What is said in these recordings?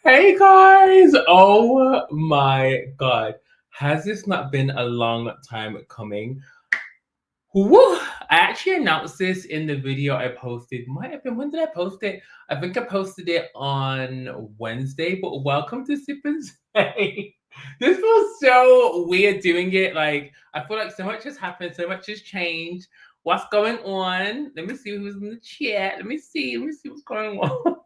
Hey guys! Oh my god. Has this not been a long time coming? Woo! I actually announced this in the video I posted. Might have been, when did I post it? I think I posted it on Wednesday, but welcome to Sip and Say. This feels so weird doing it. Like, I feel like so much has happened, so much has changed. What's going on? Let me see who's in the chat. Let me see what's going on.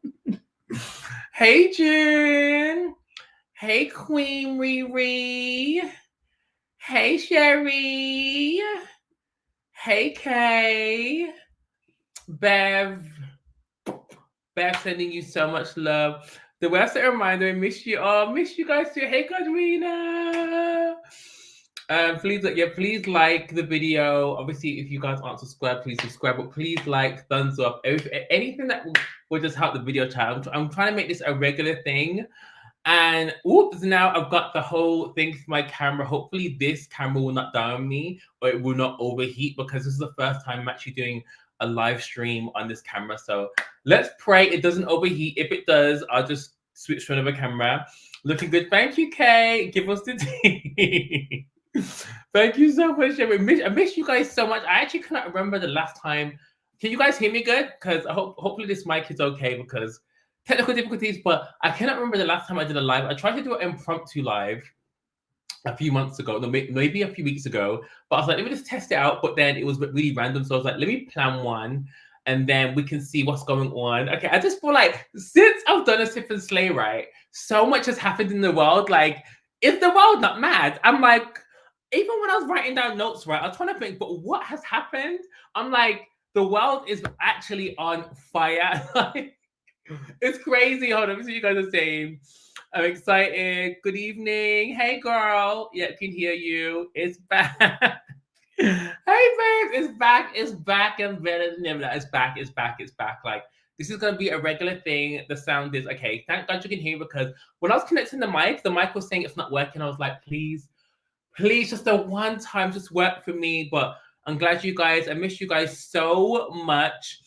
Hey, June. Hey, Queen Riri. Hey, Sherry. Hey, Kay. Bev. Bev sending you so much love. The website reminder, I miss you all. Miss you guys too. Hey, Katrina. Please like the video. Obviously, if you guys aren't subscribed, please subscribe. But please like, thumbs up, anything that will just help the video chat. I'm trying to make this a regular thing. And oops, now I've got the whole thing for my camera. Hopefully this camera will not die on me or it will not overheat, because this is the first time I'm actually doing a live stream on this camera. So let's pray it doesn't overheat. If it does, I'll just switch to another camera. Looking good. Thank you, Kay. Give us the tea. Thank you so much. I miss you guys so much. I actually cannot remember the last time. Can you guys hear me good? Because hopefully this mic is okay, because technical difficulties, but I cannot remember the last time I did a live. I tried to do an impromptu live a few months ago, no, maybe a few weeks ago, but I was like, let me just test it out. But then it was really random. So I was like, let me plan one and then we can see what's going on. Okay, I just feel like since I've done a Sip and Slay, right, so much has happened in the world. Like, is the world not mad? I'm like, even when I was writing down notes, right, I was trying to think, but what has happened? I'm like, the world is actually on fire. It's crazy. Hold on, let me see what you guys are saying. I'm excited. Good evening. Hey, girl. Yeah, I can hear you. It's back. Hey, babe. It's back. It's back and better than ever. It's back. It's back. It's back. Like, this is going to be a regular thing. The sound is okay. Thank God you can hear, because when I was connecting the mic was saying it's not working. I was like, please, just a one time, just work for me. But I'm glad you guys, I miss you guys so much.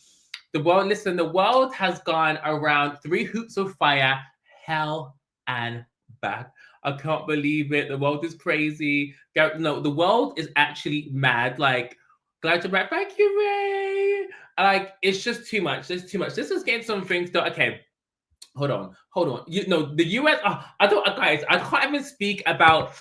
The world has gone around 3 hoops of fire, hell and back. I can't believe it. The world is crazy. No, the world is actually mad. Like, glad you're back. Thank you, Ray. Like, it's just too much. There's too much. This is getting some things done. Okay, hold on. You know, the US. I don't, guys. I can't even speak about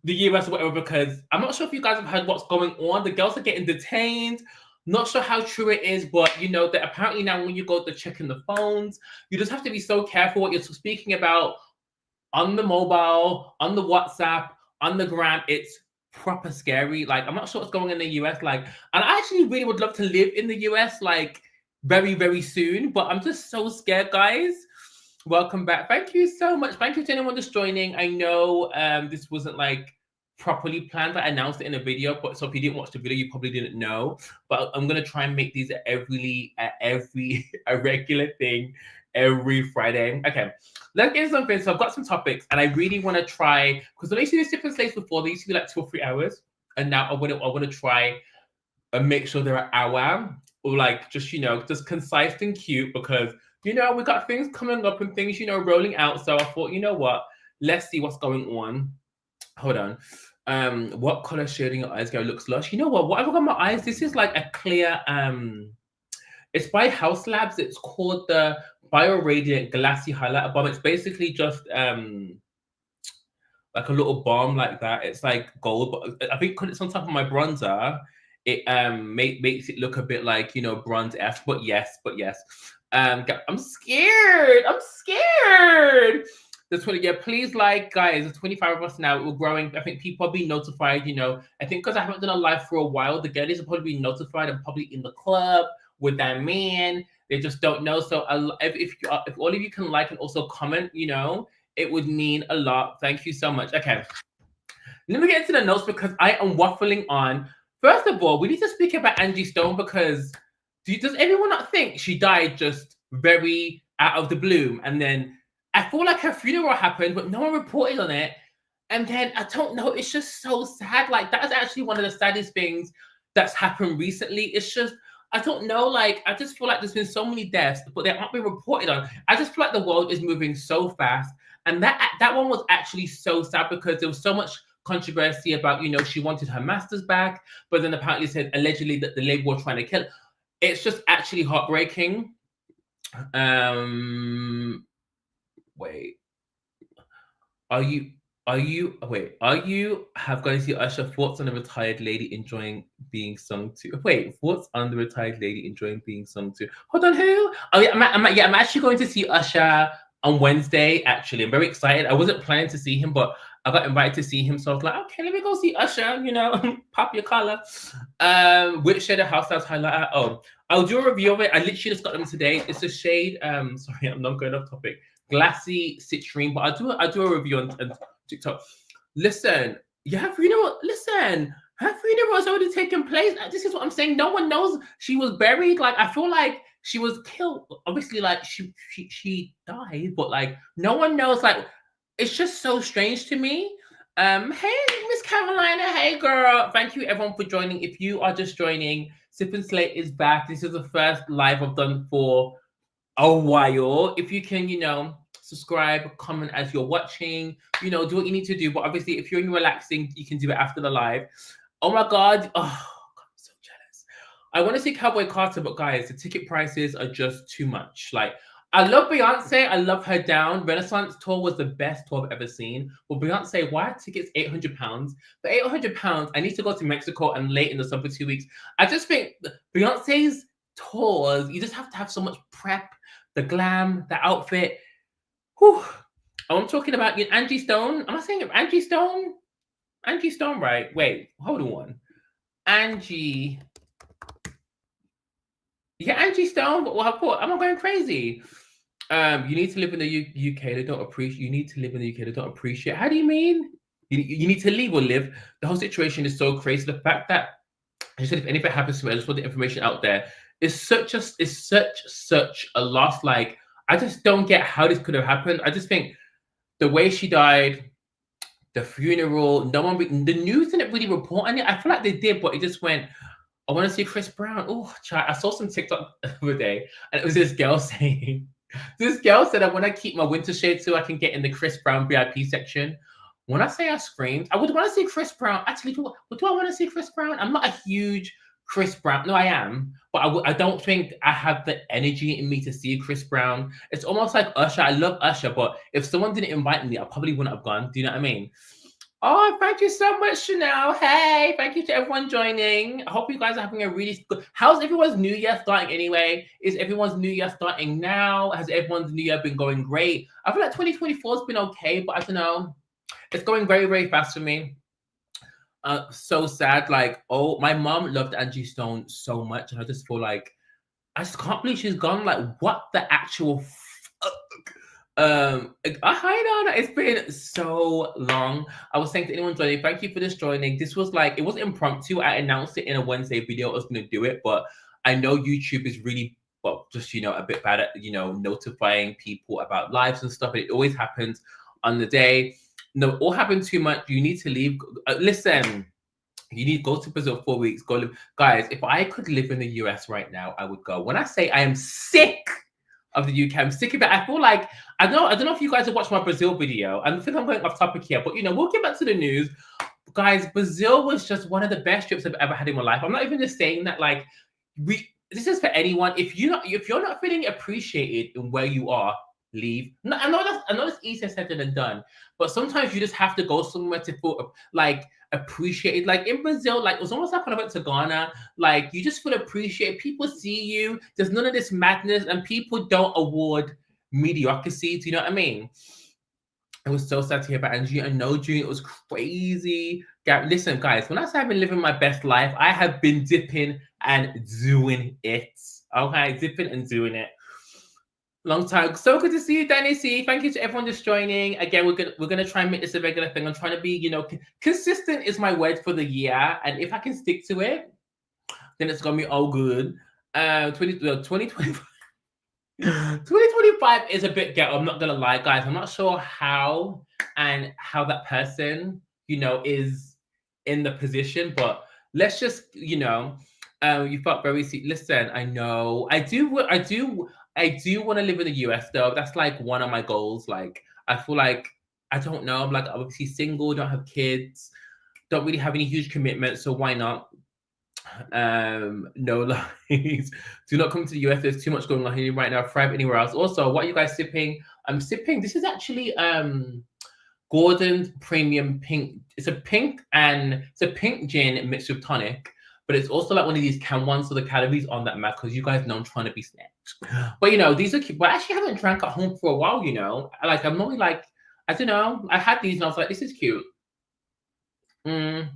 the US or whatever, because I'm not sure if you guys have heard what's going on. The girls are getting detained. Not sure how true it is, but you know that apparently now when you go to check in the phones, you just have to be so careful what you're speaking about on the mobile, on the WhatsApp, on the gram. It's proper scary. Like, I'm not sure what's going on in the US. Like, and I actually really would love to live in the US, like, very, very soon. But I'm just so scared, guys. Welcome back. Thank you so much. Thank you to anyone just joining. I know this wasn't like properly planned. I announced it in a video, but so if you didn't watch the video, you probably didn't know. But I'm gonna try and make these a regular thing every Friday. Okay, let's get into something. So I've got some topics, and I really want to try, because when I used to do different slates before, they used to be like 2 or 3 hours, and now I want to try and make sure they're an hour, or like just, you know, just concise and cute, because you know we got things coming up and things, you know, rolling out. So I thought, you know what, let's see what's going on. Hold on. What color shading your eyes, Gary? Looks lush. You know what? What have I got on my eyes? This is like a clear. It's by House Labs. It's called the Bio Radiant Glassy Highlighter Balm. It's basically just like a little balm like that. It's like gold, but I think because it's on top of my bronzer, it makes it look a bit like, you know, bronze-esque. But yes. I'm scared. The 20, yeah, please, like, guys, there's 25 of us now. We're growing. I think people are being notified, you know. I think because I haven't done a live for a while, the girlies will probably be notified. I'm probably in the club with that man. They just don't know. So if all of you can like and also comment, you know, it would mean a lot. Thank you so much. Okay, let me get into the notes, because I am waffling on. First of all, we need to speak about Angie Stone, because does everyone not think she died just very out of the blue? And then I feel like her funeral happened, but no one reported on it. And then I don't know, it's just so sad. Like, that is actually one of the saddest things that's happened recently. It's just, I don't know. Like, I just feel like there's been so many deaths, but they aren't being reported on. I just feel like the world is moving so fast, and that one was actually so sad because there was so much controversy about, she wanted her masters back, but then apparently said allegedly that the label were trying to kill. It's just actually heartbreaking. Wait. Are you have going to see Usher? Thoughts on the retired lady enjoying being sung to? Wait, thoughts on the retired lady enjoying being sung to? Hold on, who? Oh yeah, I'm actually going to see Usher on Wednesday. Actually, I'm very excited. I wasn't planning to see him, but I got invited to see him, so I was like, okay, let me go see Usher. Pop your collar. Which shade of house does highlight? Oh, I'll do a review of it. I literally just got them today. It's a shade. Sorry, I'm not going off topic. Glassy citrine, but I'll do a review on TikTok. Listen, her funeral has already taken place. This is what I'm saying. No one knows she was buried. Like, I feel like she was killed. Obviously, like she died, but like no one knows. Like, it's just so strange to me. Hey, Miss Carolina. Hey, girl. Thank you, everyone, for joining. If you are just joining, Sip and Slate is back. This is the first live I've done for a while. If you can, subscribe, comment as you're watching, do what you need to do. But obviously, if you're relaxing, you can do it after the live. Oh my God. Oh, God, I'm so jealous. I want to see Cowboy Carter, but guys, the ticket prices are just too much. Like, I love Beyonce. I love her down. Renaissance tour was the best tour I've ever seen. Well, Beyonce, why are tickets £800? For £800, I need to go to Mexico and late in the summer for 2 weeks. I just think Beyonce's tours, you just have to have so much prep, the glam, the outfit. Whew. Oh, I'm talking about Angie Stone. Am I saying it? Angie Stone? Angie Stone, right? Wait, hold on. Angie. Yeah, Angie Stone. What? Am I going crazy? You need to live in the UK. They don't appreciate. You need to live in the UK. They don't appreciate. How do you mean? You need to leave or live? The whole situation is so crazy. The fact that I said if anything happens to me, I just want the information out there. It's such a loss. Like, I just don't get how this could have happened. I just think the way she died, the funeral, the news didn't really report on it. I feel like they did, but it just went, I want to see Chris Brown. Oh, I saw some TikTok the other day, and it was this girl saying, I want to keep my winter shade so I can get in the Chris Brown VIP section. When I say I screamed, I would want to see Chris Brown. Actually, do I want to see Chris Brown? I'm not a huge Chris Brown. No, I am. But I don't think I have the energy in me to see Chris Brown. It's almost like Usher. I love Usher, but if someone didn't invite me, I probably wouldn't have gone. Do you know what I mean? Oh, thank you so much, Chanel. Hey, thank you to everyone joining. I hope you guys are having a really good... How's everyone's New Year starting anyway? Is everyone's New Year starting now? Has everyone's New Year been going great? I feel like 2024 has been okay, but I don't know. It's going very, very fast for me. So sad. Like, oh, my mom loved Angie Stone so much, and I just feel like I just can't believe she's gone. Like, what the actual fuck? Hi Donna. It's been so long. I was saying to anyone joining, thank you for this joining. This was like, it was impromptu. I announced it in a Wednesday video. I was going to do it, but I know YouTube is really, well, just a bit bad at notifying people about lives and stuff. It always happens on the day. No, all happened too much. You need to leave. Listen, you need to go to Brazil 4 weeks. Go live, guys. If I could live in the US right now, I would go. When I say I am sick of the UK, I'm sick of it. I feel like I don't know if you guys have watched my Brazil video. I think I'm going off topic here, but we'll get back to the news. Guys, Brazil was just one of the best trips I've ever had in my life. I'm not even just saying that. Like, this is for anyone. If you're not feeling appreciated in where you are, leave. No, I know that's easier said than done, but sometimes you just have to go somewhere to feel like appreciated. Like in Brazil, like it was almost like when I went to Ghana, like you just feel appreciated. People see you. There's none of this madness, and people don't award mediocrity. Do you know what I mean? It was so sad to hear about Angie. I know, June, it was crazy. Listen, guys, when I say I've been living my best life, I have been dipping and doing it. Okay, dipping and doing it. Long time. So good to see you, Danny C. Thank you to everyone just joining. Again, we're gonna try and make this a regular thing. I'm trying to be, consistent is my word for the year, and if I can stick to it, then it's gonna be all good. 2025 is a bit ghetto. I'm not gonna lie, guys. I'm not sure how that person, is in the position, but let's just, You felt very listen, I know. I do want to live in the US though. That's like one of my goals. Like I feel like I don't know. I'm like obviously single, don't have kids, don't really have any huge commitments, so why not? No lies. Do not come to the US. There's too much going on here right now. Thrive anywhere else. Also, what are you guys sipping? I'm sipping. This is actually Gordon's Premium Pink. It's a pink gin mixed with tonic, but it's also like one of these canned ones, so the calories on that matter because you guys know I'm trying to be snatched. But you know, these are cute. But I actually haven't drank at home for a while, you know. Like I'm normally like, I don't know. I had these and I was like, this is cute. I'm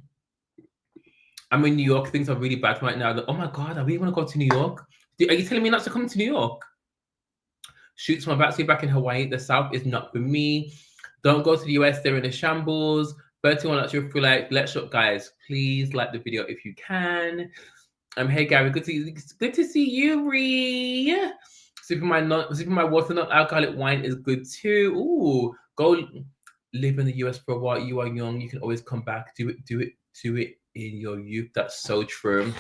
in New York. Things are really bad right now. Oh my God, I really want to go to New York. Are you telling me not to come to New York? Shoots from about to be back in Hawaii. The South is not for me. Don't go to the US. They're in a shambles. 31 lets you feel like, let's shop, guys. Please like the video if you can. Hey Gary, good to see you, Ree. Sipping my water, not alcoholic wine is good too. Ooh, go live in the US for a while. You are young. You can always come back. Do it in your youth. That's so true.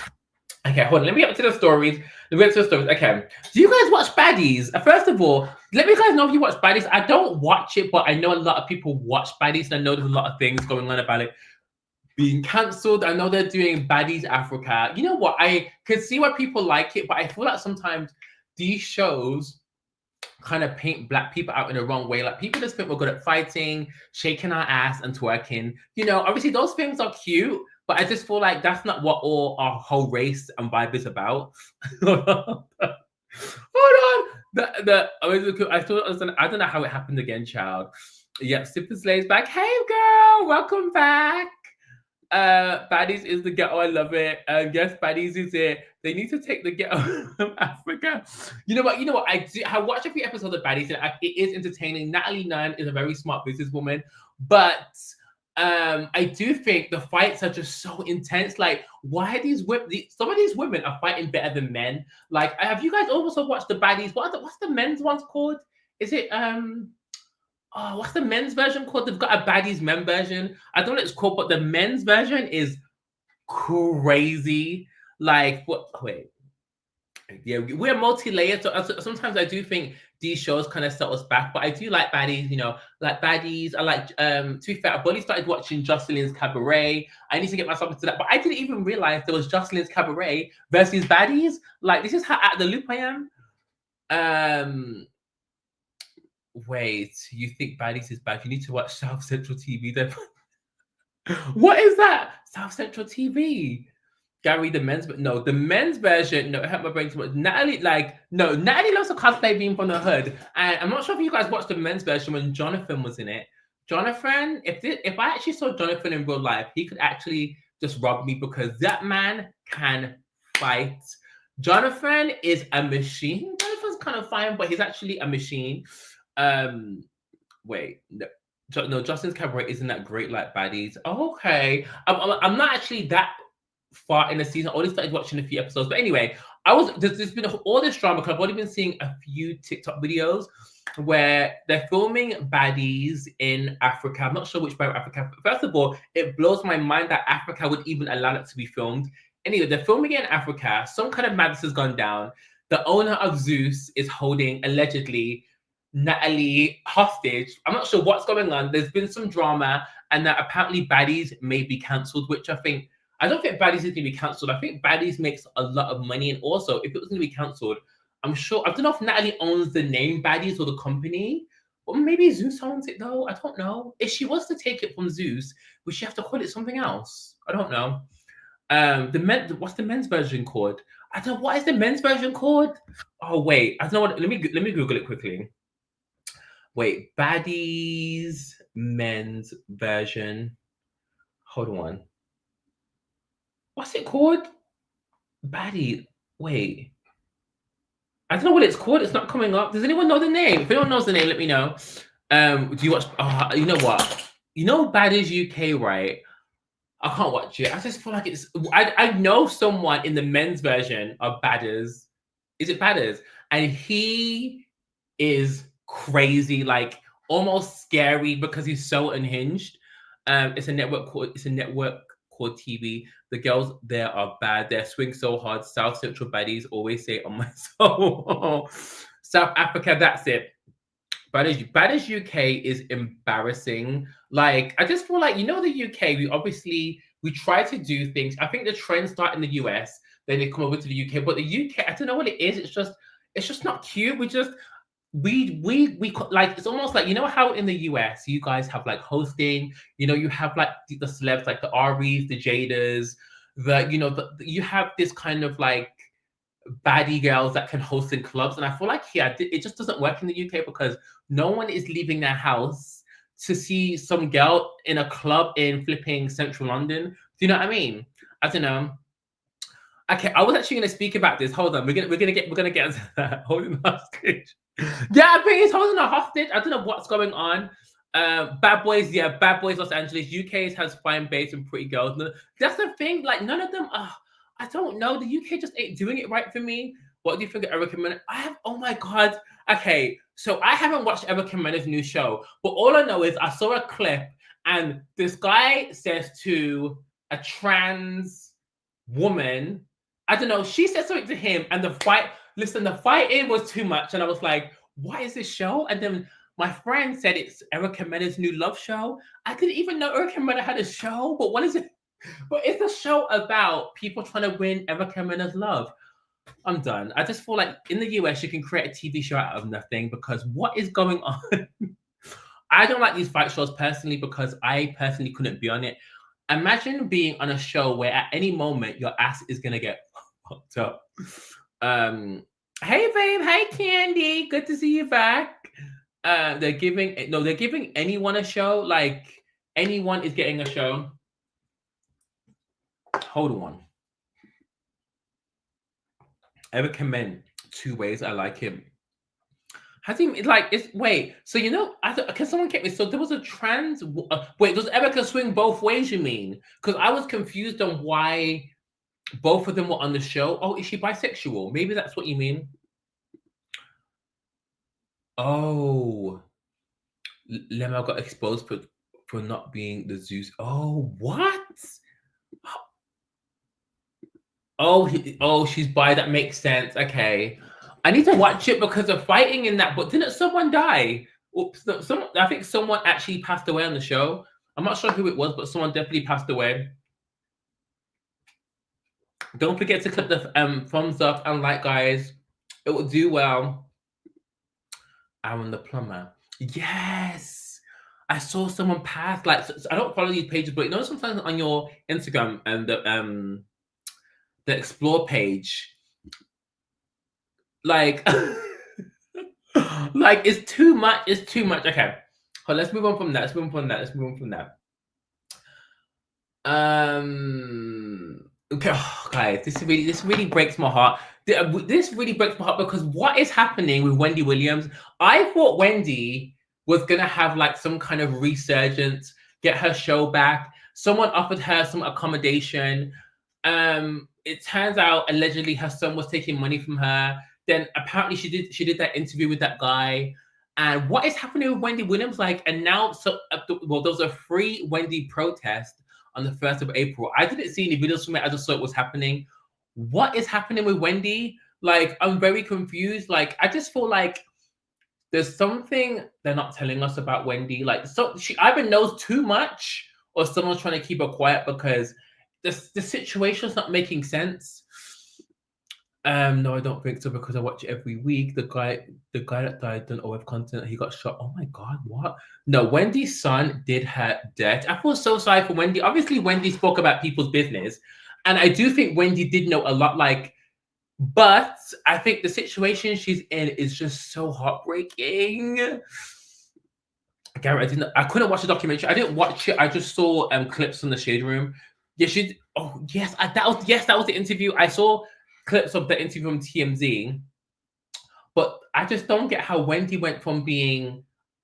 Okay, hold on. Let me get up to the stories. Okay. Do you guys watch Baddies? First of all, let me guys know if you watch Baddies. I don't watch it, but I know a lot of people watch Baddies, and I know there's a lot of things going on about it being cancelled. I know they're doing Baddies Africa. You know what? I can see why people like it, but I feel like sometimes these shows kind of paint black people out in the wrong way. Like people just think we're good at fighting, shaking our ass, and twerking. You know, obviously those things are cute, but I just feel like that's not what all our whole race and vibe is about. Hold on. I don't know how it happened again, child. Yep, Super Slay's back. Hey girl, welcome back. Baddies is the ghetto. I love it. Yes, Baddies is it. They need to take the ghetto from Africa. You know what? I watched a few episodes of Baddies, and it is entertaining. Natalie Nunn is a very smart businesswoman, but I do think the fights are just so intense. Like, why are some of these women are fighting better than men? Like, have you guys also watched the Baddies? What's the men's ones called? Is it what's the men's version called? They've got a Baddies men version. I don't know what it's called, but the men's version is crazy. Like, what? Wait. Yeah, we're multi-layered. So sometimes I do think these shows kind of set us back, but I do like Baddies. You know, like Baddies. I like. To be fair, I've only started watching Jocelyn's Cabaret. I need to get myself into that, but I didn't even realize there was Jocelyn's Cabaret versus Baddies. Like, this is how out of the loop I am. Wait, you think Baddies is bad? You need to watch South Central TV then. What is that? South Central TV. Gary, the men's version. No, it hurt my brain too much. Natalie loves a cosplay being from the hood. And I'm not sure if you guys watched the men's version when Jonathan was in it. Jonathan, if I actually saw Jonathan in real life, he could actually just rob me because that man can fight. Jonathan is a machine. Jonathan's kind of fine, but he's actually a machine. Wait, no, Justin's Cabaret isn't that great like Baddies. Oh, okay, I'm not actually that far in the season. I only started watching a few episodes, but anyway, there's been all this drama because I've only been seeing a few TikTok videos where they're filming Baddies in Africa. I'm not sure which part of Africa. First of all, it blows my mind that Africa would even allow it to be filmed. Anyway, they're filming it in Africa. Some kind of madness has gone down. The owner of Zeus is holding, allegedly, Natalie hostage. I'm not sure what's going on. There's been some drama, and that apparently Baddies may be cancelled, which I don't think Baddies is going to be cancelled. I think Baddies makes a lot of money, and also if it was going to be cancelled, I'm sure, I don't know if Natalie owns the name Baddies or the company, or maybe Zeus owns it though. I don't know. If she was to take it from Zeus, would she have to call it something else? I don't know. What's the men's version called? What is the men's version called? Oh wait, I don't know what. Let me Google it quickly. Wait, Baddies men's version. Hold on. What's it called? Baddie. Wait. I don't know what it's called. It's not coming up. Does anyone know the name? If anyone knows the name, let me know. Do you watch? You know what? You know Baddies UK, right? I can't watch it. I just feel like it's. I know someone in the men's version of Baddies. Is it Baddies? And he is crazy, like almost scary because he's so unhinged. It's a network called called TV. The girls there are bad. They swing so hard. South Central baddies always say on my soul. South Africa, that's it. Baddies UK is embarrassing. Like, I just feel like, you know, the UK, we try to do things. I think the trends start in the US, then they come over to the UK. But the UK, I don't know what it is. It's just not cute. We like, it's almost like, you know how in the US you guys have like hosting, you know, you have like the celebs like the Aries, the Jadas, you have this kind of like baddie girls that can host in clubs. And I feel like here it just doesn't work in the UK because no one is leaving their house to see some girl in a club in flipping central London. Do you know what I mean? I don't know. Okay, I was actually going to speak about this. Hold on, we're gonna get into that. Holding hostage. Yeah, I think he's holding a hostage. I don't know what's going on. Bad Boys, yeah, Bad Boys Los Angeles. UK has fine babes and pretty girls. That's the thing. Like, none of them are. I don't know. The UK just ain't doing it right for me. What do you think of Erica Mena? Oh my God. Okay, so I haven't watched Erica Mena's new show, but all I know is I saw a clip and this guy says to a trans woman, I don't know, she said something to him and the fighting was too much. And I was like, what is this show? And then my friend said it's Erica Mena's new love show. I didn't even know Erica Mena had a show, but what is it? But it's a show about people trying to win Erica Mena's love. I'm done. I just feel like in the US, you can create a TV show out of nothing because what is going on? I don't like these fight shows personally because I personally couldn't be on it. Imagine being on a show where at any moment your ass is going to get fucked up. Hey, babe. Hey, Candy. Good to see you back. They're giving anyone a show. Like, anyone is getting a show. Hold on. Erica Mena, 2 ways. I like him. Has he like? Wait. So you know, can someone get me? So there was a trans. Wait, does Erica swing both ways? You mean? Because I was confused on why both of them were on the show. Oh, is she bisexual? Maybe that's what you mean. Oh, Lemma got exposed for not being the Zeus. Oh, what? Oh, she's bi. That makes sense. Okay, I need to watch it because of fighting in that. But didn't someone die? Oops, I think someone actually passed away on the show. I'm not sure who it was, but someone definitely passed away. Don't forget to click the thumbs up and like, guys. It will do well. Aaron the plumber. Yes. I saw someone pass. Like, so I don't follow these pages, but you know, sometimes on your Instagram and the explore page, like, like it's too much. It's too much. Okay, well, let's move on from that. Okay, oh, guys, this really breaks my heart. This really breaks my heart because what is happening with Wendy Williams? I thought Wendy was gonna have like some kind of resurgence, get her show back. Someone offered her some accommodation. It turns out allegedly her son was taking money from her. Then apparently she did that interview with that guy. And what is happening with Wendy Williams? Like, and now, there was a free Wendy protest on the 1st of April. I didn't see any videos from it. I just saw it was happening. What is happening with Wendy? Like, I'm very confused. Like, I just feel like there's something they're not telling us about Wendy. Like, so she either knows too much or someone's trying to keep her quiet because the situation's not making sense. No, I don't think so because I watch it every week. The guy that died done OF content. He got shot. Oh my God, what? No, Wendy's son did her death. I feel so sorry for Wendy. Obviously, Wendy spoke about people's business, and I do think Wendy did know a lot. Like, but I think the situation she's in is just so heartbreaking. Gary, I couldn't watch the documentary. I didn't watch it. I just saw clips from the Shade Room. Yeah, she. Oh yes, that was the interview. I saw clips of the interview from TMZ, but I just don't get how Wendy went from being.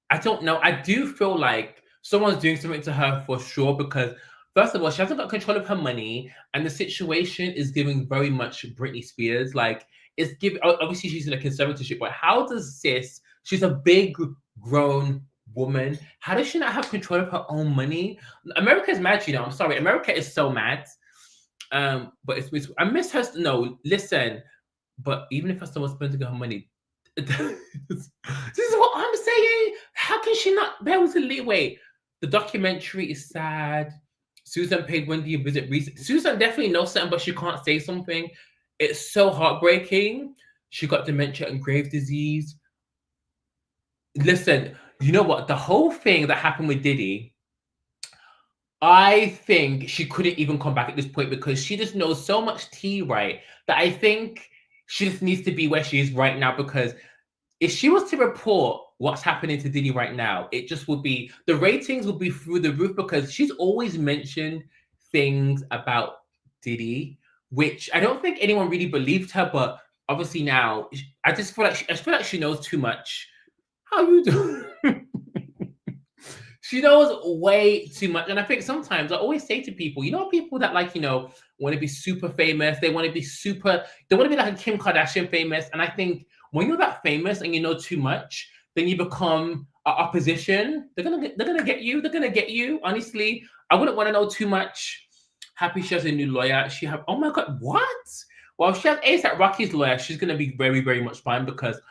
I don't know. I do feel like someone's doing something to her for sure because first of all, she hasn't got control of her money, and the situation is giving very much Britney Spears. Like, it's giving. Obviously, she's in a conservatorship, but how does sis? She's a big grown woman. How does she not have control of her own money? America is mad, you know. I'm sorry. America is so mad. But I miss her. No, listen. But even if her someone spending her money, this is what I'm saying. How can she not be able to leeway? The documentary is sad. Susan paid Wendy a visit recently. Susan definitely knows something, but she can't say something. It's so heartbreaking. She got dementia and grave disease. Listen, you know what? The whole thing that happened with Diddy, I think she couldn't even come back at this point because she just knows so much tea, right? That I think she just needs to be where she is right now, because if she was to report what's happening to Diddy right now, it just would be, the ratings would be through the roof, because she's always mentioned things about Diddy, which I don't think anyone really believed her, but obviously now I feel like she knows too much. How you doing? She knows way too much. And I think sometimes I always say to people, you know, people that like, you know, want to be super famous, they want to be like a Kim Kardashian famous. And I think when you're that famous and you know too much, then you become an opposition. They're gonna get you. Honestly, I wouldn't want to know too much. Happy she has a new lawyer. Oh my god, what? Well, if she has A$AP Rocky's lawyer, she's gonna be very, very much fine, because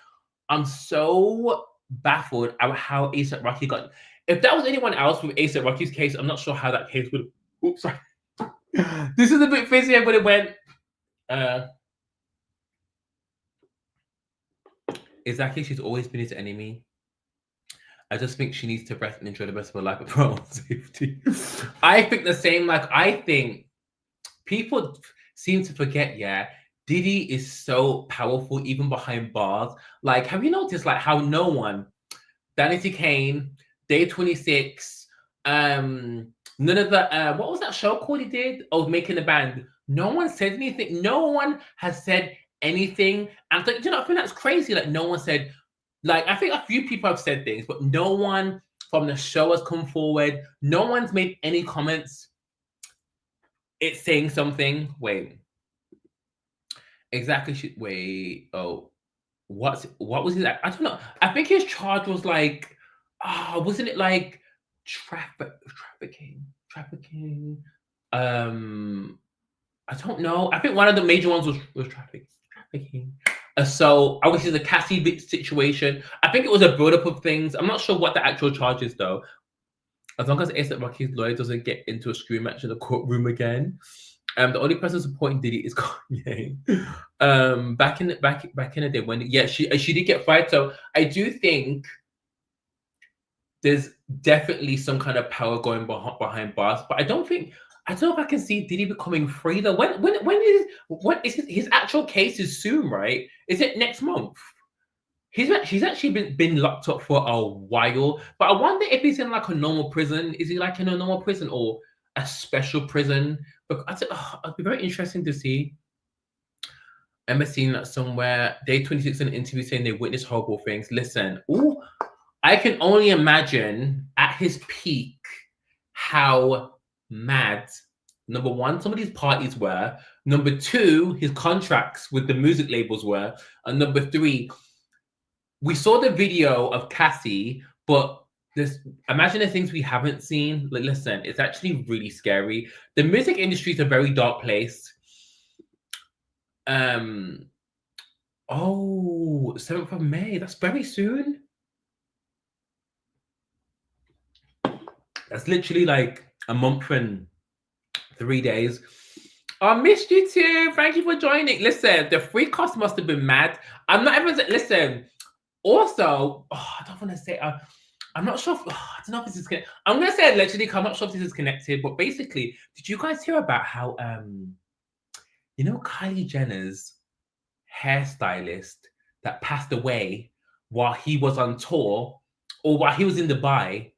I'm so baffled at how A$AP Rocky got. If that was anyone else with A$AP Rocky's case, I'm not sure how that case would. Oops, sorry. This is a bit fizzy, but it went. Exactly, she's always been his enemy. I just think she needs to rest and enjoy the rest of her life with her own safety. I think the same. Like, I think people seem to forget, yeah, Diddy is so powerful even behind bars. Like, have you noticed like how no one, Danity Kane, Day 26, none of the what was that show called he did? Oh, Making the Band. No one said anything. No one has said anything. And like, you know, I think that's crazy. Like, no one said, like, I think a few people have said things, but no one from the show has come forward. No one's made any comments. It's saying something. Wait. Exactly. Wait. Oh, what was his? I don't know. I think his charge was like, wasn't it like trafficking? I don't know. I think one of the major ones was trafficking. So obviously the Cassie situation. I think it was a build-up of things. I'm not sure what the actual charge is though. As long as A$AP Rocky's lawyer doesn't get into a scream match in the courtroom again. The only person supporting Diddy is Kanye. Back in the day when she did get fired. So I do think there's definitely some kind of power going behind bars, but I don't know if I can see Diddy becoming free though. When is his actual case is soon, right? Is it next month? He's actually been locked up for a while, but I wonder if he's in like a normal prison. Is he like in a normal prison or a special prison? But it'd be very interesting to see. I remember seeing that somewhere. Day 26 in an interview saying they witnessed horrible things. Listen, I can only imagine at his peak how mad, number one, some of these parties were. Number two, his contracts with the music labels were. And number three, we saw the video of Cassie, but imagine the things we haven't seen. Like, listen, it's actually really scary. The music industry is a very dark place. 7th of May. That's very soon. That's literally like a month and 3 days. I missed you too. Thank you for joining. Listen, the free cost must have been mad. I'm not even listen. Also, I don't want to say. I'm not sure. I don't know if this is connected. I'm gonna say allegedly. I'm not sure if this is connected, but basically, did you guys hear about how you know, Kylie Jenner's hairstylist that passed away while he was on tour or while he was in Dubai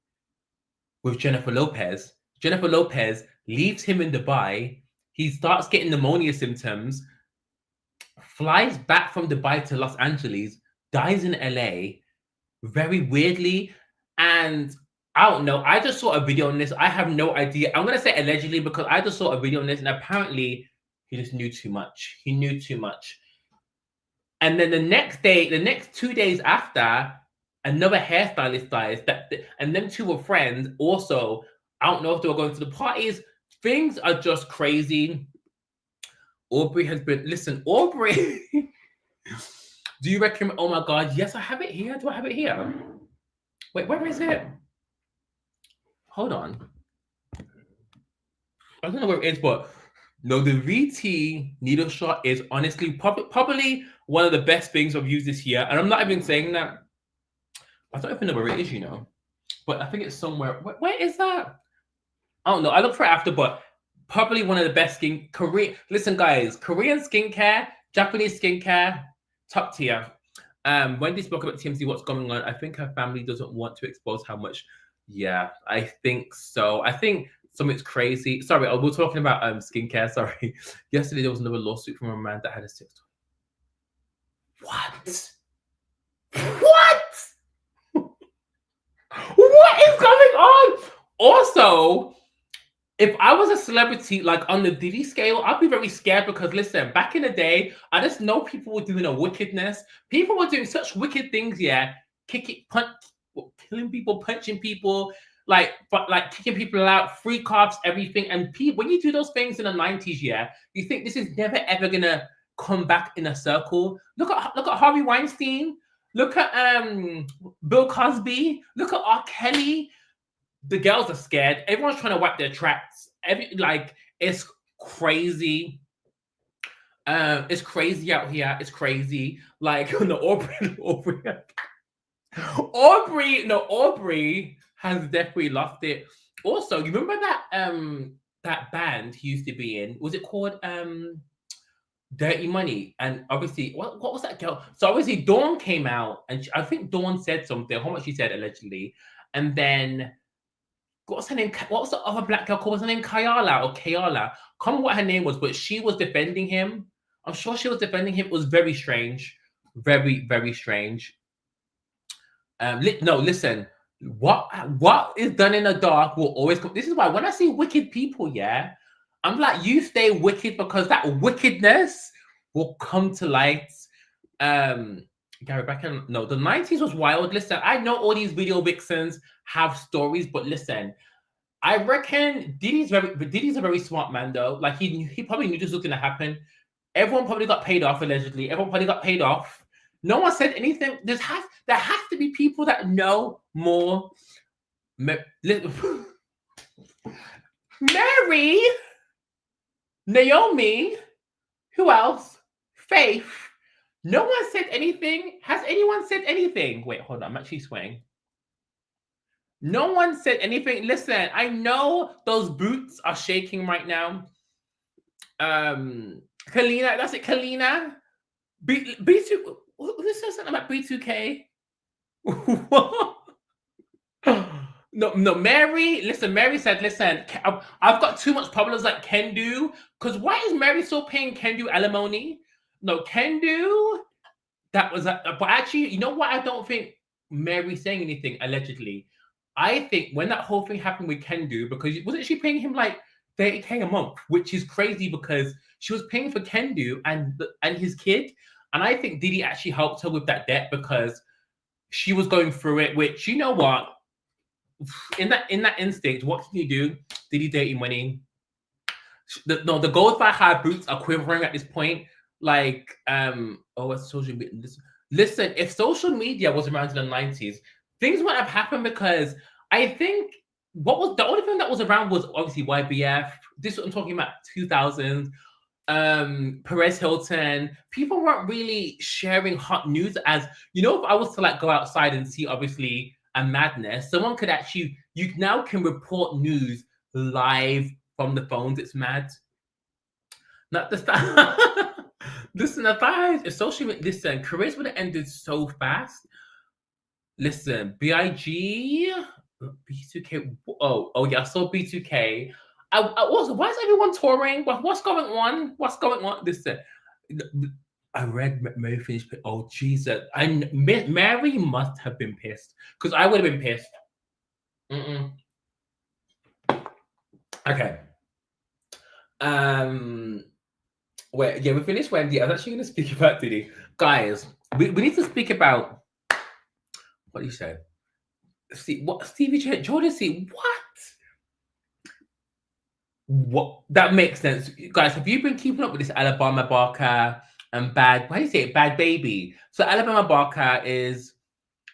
with Jennifer Lopez? Jennifer Lopez leaves him in Dubai. He starts getting pneumonia symptoms, flies back from Dubai to Los Angeles, dies in LA, very weirdly. And I don't know. I just saw a video on this. I have no idea. I'm going to say allegedly because I just saw a video on this and apparently he just knew too much. He knew too much. And then the next 2 days after, another hairstylist guys and them two were friends also. I don't know if they were going to the parties. Things are just crazy. Aubrey has been, listen, Aubrey. Do you reckon, oh my God, yes, I have it here. Do I have it here? Wait, where is it? Hold on. I don't know where it is, but no, the VT needle shot is honestly probably one of the best things I've used this year. And I'm not even saying that. I don't even know where it is, you know. But I think it's somewhere. Where is that? I don't know. I look for it after, but probably one of the best Korean. Listen, guys, Korean skincare, Japanese skincare, top tier. Wendy spoke about TMZ. What's going on? I think her family doesn't want to expose how much. Yeah, I think so. I think something's crazy. Sorry, we're talking about skincare. Sorry. Yesterday there was another lawsuit from a man that had a sex toy. What? What? What is going on? Also, if I was a celebrity, like on the Diddy scale, I'd be very scared because, listen, back in the day, I just know people were doing a wickedness. People were doing such wicked things, yeah. Killing people, punching people, like kicking people out, free cops, everything. And when you do those things in the 90s, yeah, you think this is never ever gonna come back in a circle. Look at Harvey Weinstein. Look at Bill Cosby. Look at R. Kelly. The girls are scared. Everyone's trying to wipe their tracks. It's crazy. It's crazy out here. It's crazy. Like no, Aubrey has definitely lost it. Also, you remember that band he used to be in? Was it called Dirty Money? And obviously, what was that girl? So obviously, Dawn came out, and I think Dawn said something. How much she said allegedly, and then. What's her name? What was the other black girl called? Was her name Kayala or Kayala? Can't remember what her name was, but she was defending him. I'm sure she was defending him. It was very strange. Very, very strange. No, listen. What is done in the dark will always come. This is why when I see wicked people, yeah, I'm like, you stay wicked because that wickedness will come to light. Gary, back in the 90s was wild. Listen, I know all these video vixens have stories, but listen, I reckon Diddy's a very smart man though. Like he probably knew this was gonna happen. Everyone probably got paid off allegedly. Everyone probably got paid off. No one said anything. There has to be people that know more. Mary, Naomi, who else? Faith. No one said anything. Has anyone said anything? Wait, hold on. I'm actually swaying. No one said anything. Listen, I know those boots are shaking right now. Kalina, that's it. Kalina. B2. Who said something about B2K? No, Mary. Listen, Mary said, listen, I've got too much problems like Kendu. Because why is Mary still paying Kendu alimony? No, Kendu. That was, but actually, you know what? I don't think Mary's saying anything allegedly. I think when that whole thing happened with Kendu, because wasn't she paying him like 30K a month, which is crazy because she was paying for Kendu and his kid, and I think Diddy actually helped her with that debt because she was going through it. Which, you know what, in that instinct, what can you do? Diddy dating Money. The gold by high boots are quivering at this point. Like, what's social media? Listen, if social media was around in the 90s, things would have happened because I think what was the only thing that was around was obviously YBF. This is what I'm talking about, 2000s. Perez Hilton. People weren't really sharing hot news as, you know, if I was to like go outside and see obviously a madness, someone could actually, you now can report news live from the phones. It's mad. Not the stuff. Listen, if social media, listen, careers would have ended so fast. Listen, B.I.G. B2K. Oh yeah, I saw B2K. I also, why is everyone touring? What's going on? What's going on? Listen, I read Mary finished. Oh Jesus! Mary must have been pissed because I would have been pissed. Okay. Wait, yeah, we finished Wendy. I was actually going to speak about Diddy. Guys, we need to speak about What do you say? See what Stevie Jordan? See what? That makes sense, guys. Have you been keeping up with this Alabama Barker and Bad? How do you say it? Bad Baby. So Alabama Barker is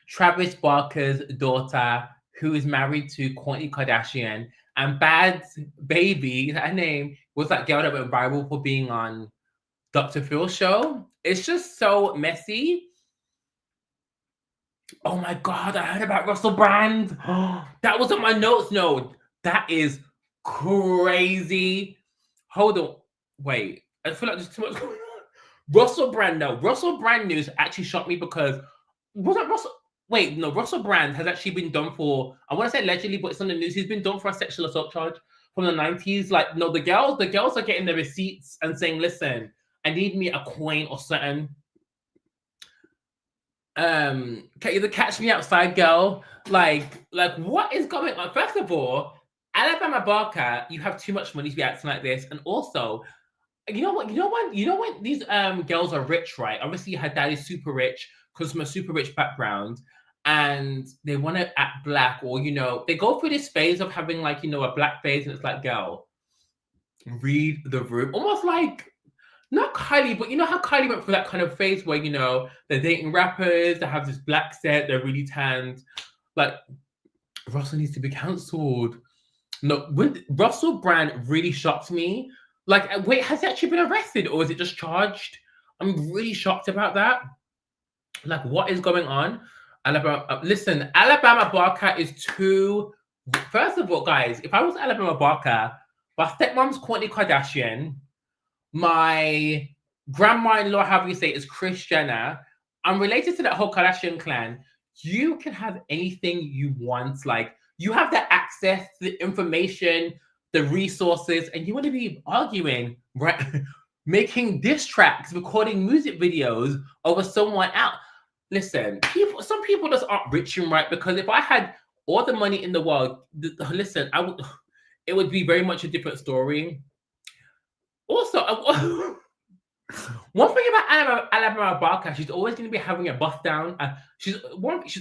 Travis Barker's daughter, who is married to Kourtney Kardashian, and Bad Baby, her name, was that girl that went viral for being on Dr. Phil's show. It's just so messy. Oh my god, I heard about Russell Brand. That was on my notes. No, that is crazy. Hold on. Wait. I feel like there's too much going on. Russell Brand, no. Russell Brand news actually shocked me because wasn't Russell. Wait, no, Russell Brand has actually been done for, I want to say allegedly, but it's on the news. He's been done for a sexual assault charge from the 90s. Like, no, the girls are getting the receipts and saying, listen, I need me a coin or something. Can either catch me outside, girl. Like what is going on? First of all, Alabama Barker, you have too much money to be acting like this. And also, you know what these girls are rich, right? Obviously, her dad is super rich because from a super rich background, and they want to act black, or they go through this phase of having like a black phase, and it's like, girl, read the room. Almost like not Kylie, but you know how Kylie went through that kind of phase where they're dating rappers, they have this black set, they're really tanned. Like, Russell needs to be cancelled. No, Russell Brand really shocked me. Like, wait, has he actually been arrested or is it just charged? I'm really shocked about that. Like, what is going on? Listen, Alabama Barker is too. First of all, guys, if I was Alabama Barker, my stepmom's Kourtney Kardashian, my grandma-in-law, however you say it, is Kris Jenner. I'm related to that whole Kardashian clan. You can have anything you want. Like, you have the access to the information, the resources, and you want to be arguing, right? Making diss tracks, recording music videos over someone else. Listen, some people just aren't rich and right, because if I had all the money in the world, listen, it would be very much a different story. Also, one thing about Alabama Barker, she's always going to be having a bust down. She's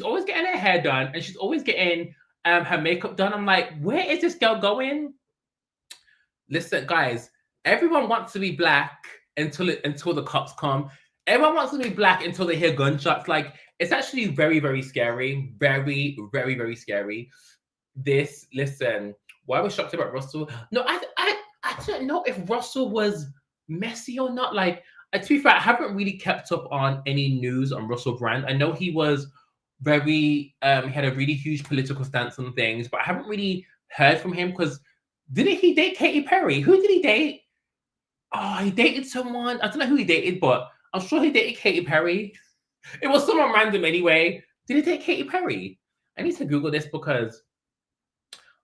always getting her hair done, and she's always getting her makeup done. I'm like, where is this girl going? Listen, guys, everyone wants to be black until the cops come. Everyone wants to be black until they hear gunshots. Like, it's actually very, very scary. Very, very, very scary. Listen, why was shocked about Russell? No, I don't know if Russell was messy or not. Like, to be fair, I haven't really kept up on any news on Russell Brand. I know he was very, he had a really huge political stance on things, but I haven't really heard from him because didn't he date Katy Perry? Who did he date? Oh, he dated someone. I don't know who he dated, but I'm sure he dated Katy Perry. It was someone random anyway. Did he date Katy Perry? I need to Google this because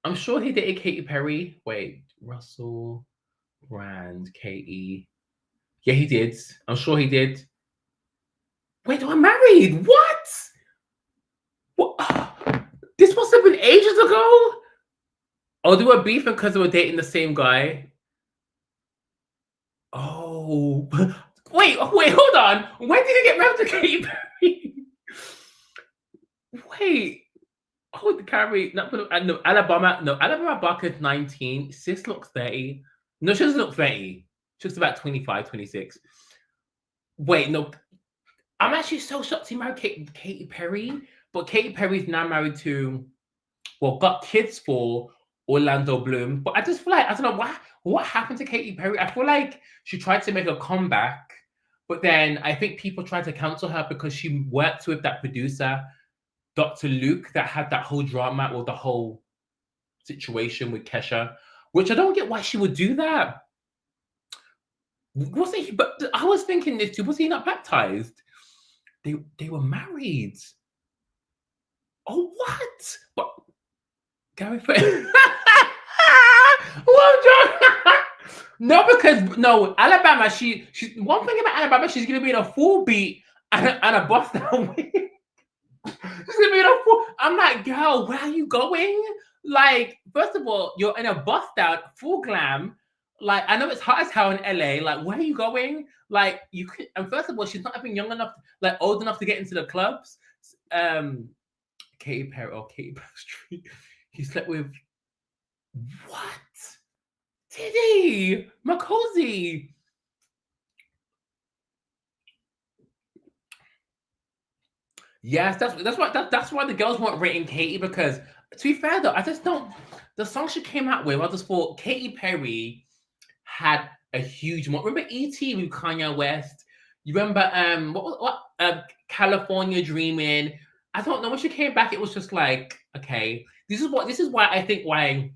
I'm sure he dated Katy Perry. Wait, Russell Brand, Katy. Yeah, he did. I'm sure he did. Wait, they were married. What? What? This must have been ages ago. Oh, they were beefing because they were dating the same guy. Oh, wait, hold on. When did he get married to Katy Perry? Wait. Oh, the Carrie. No, Alabama. No, Alabama Barker's 19. Sis looks 30. No, she doesn't look 30. She looks about 25, 26. Wait, no. I'm actually so shocked he married Katy Perry. But Katy Perry's now married to, well, got kids for Orlando Bloom. But I just feel like, I don't know, what happened to Katy Perry? I feel like she tried to make a comeback, but then I think people tried to cancel her because she worked with that producer, Dr. Luke, that had that whole drama or the whole situation with Kesha, which I don't get why she would do that. Wasn't he? But I was thinking this too. Was he not baptized? They were married. Oh, what? But Gary, no, because no, Alabama. She's one thing about Alabama. She's gonna be in a full beat and a bust down wig. She's gonna be in a full. I'm like, girl, where are you going? Like, first of all, you're in a bust out, full glam. Like, I know it's hot as hell in LA. Like, where are you going? Like, you could. And first of all, she's not even young enough, like old enough to get into the clubs. Katy Perry or Katy Perry. He slept with what? Diddy, Makosi. Yes, that's why the girls weren't rating Katy, because to be fair though, I just don't, the song she came out with, I just thought Katy Perry had a huge remember E.T. with Kanye West? You remember California Dreaming? I don't know, when she came back, it was just like, okay, this is why I think why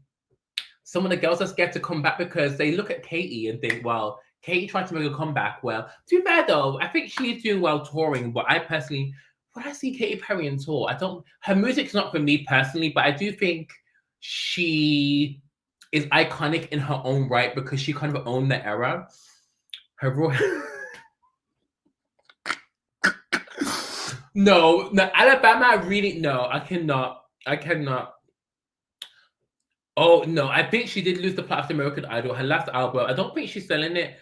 some of the girls are scared to come back, because they look at Katy and think, well, Katy tried to make a comeback. Well, to be fair though, I think she's doing well touring, but I personally, when I see Katy Perry on tour, her music's not for me personally, but I do think she is iconic in her own right, because she kind of owned the era. Her no, Alabama, I cannot. Oh no, I think she did lose the plot of American Idol. Her last album, I don't think she's selling it.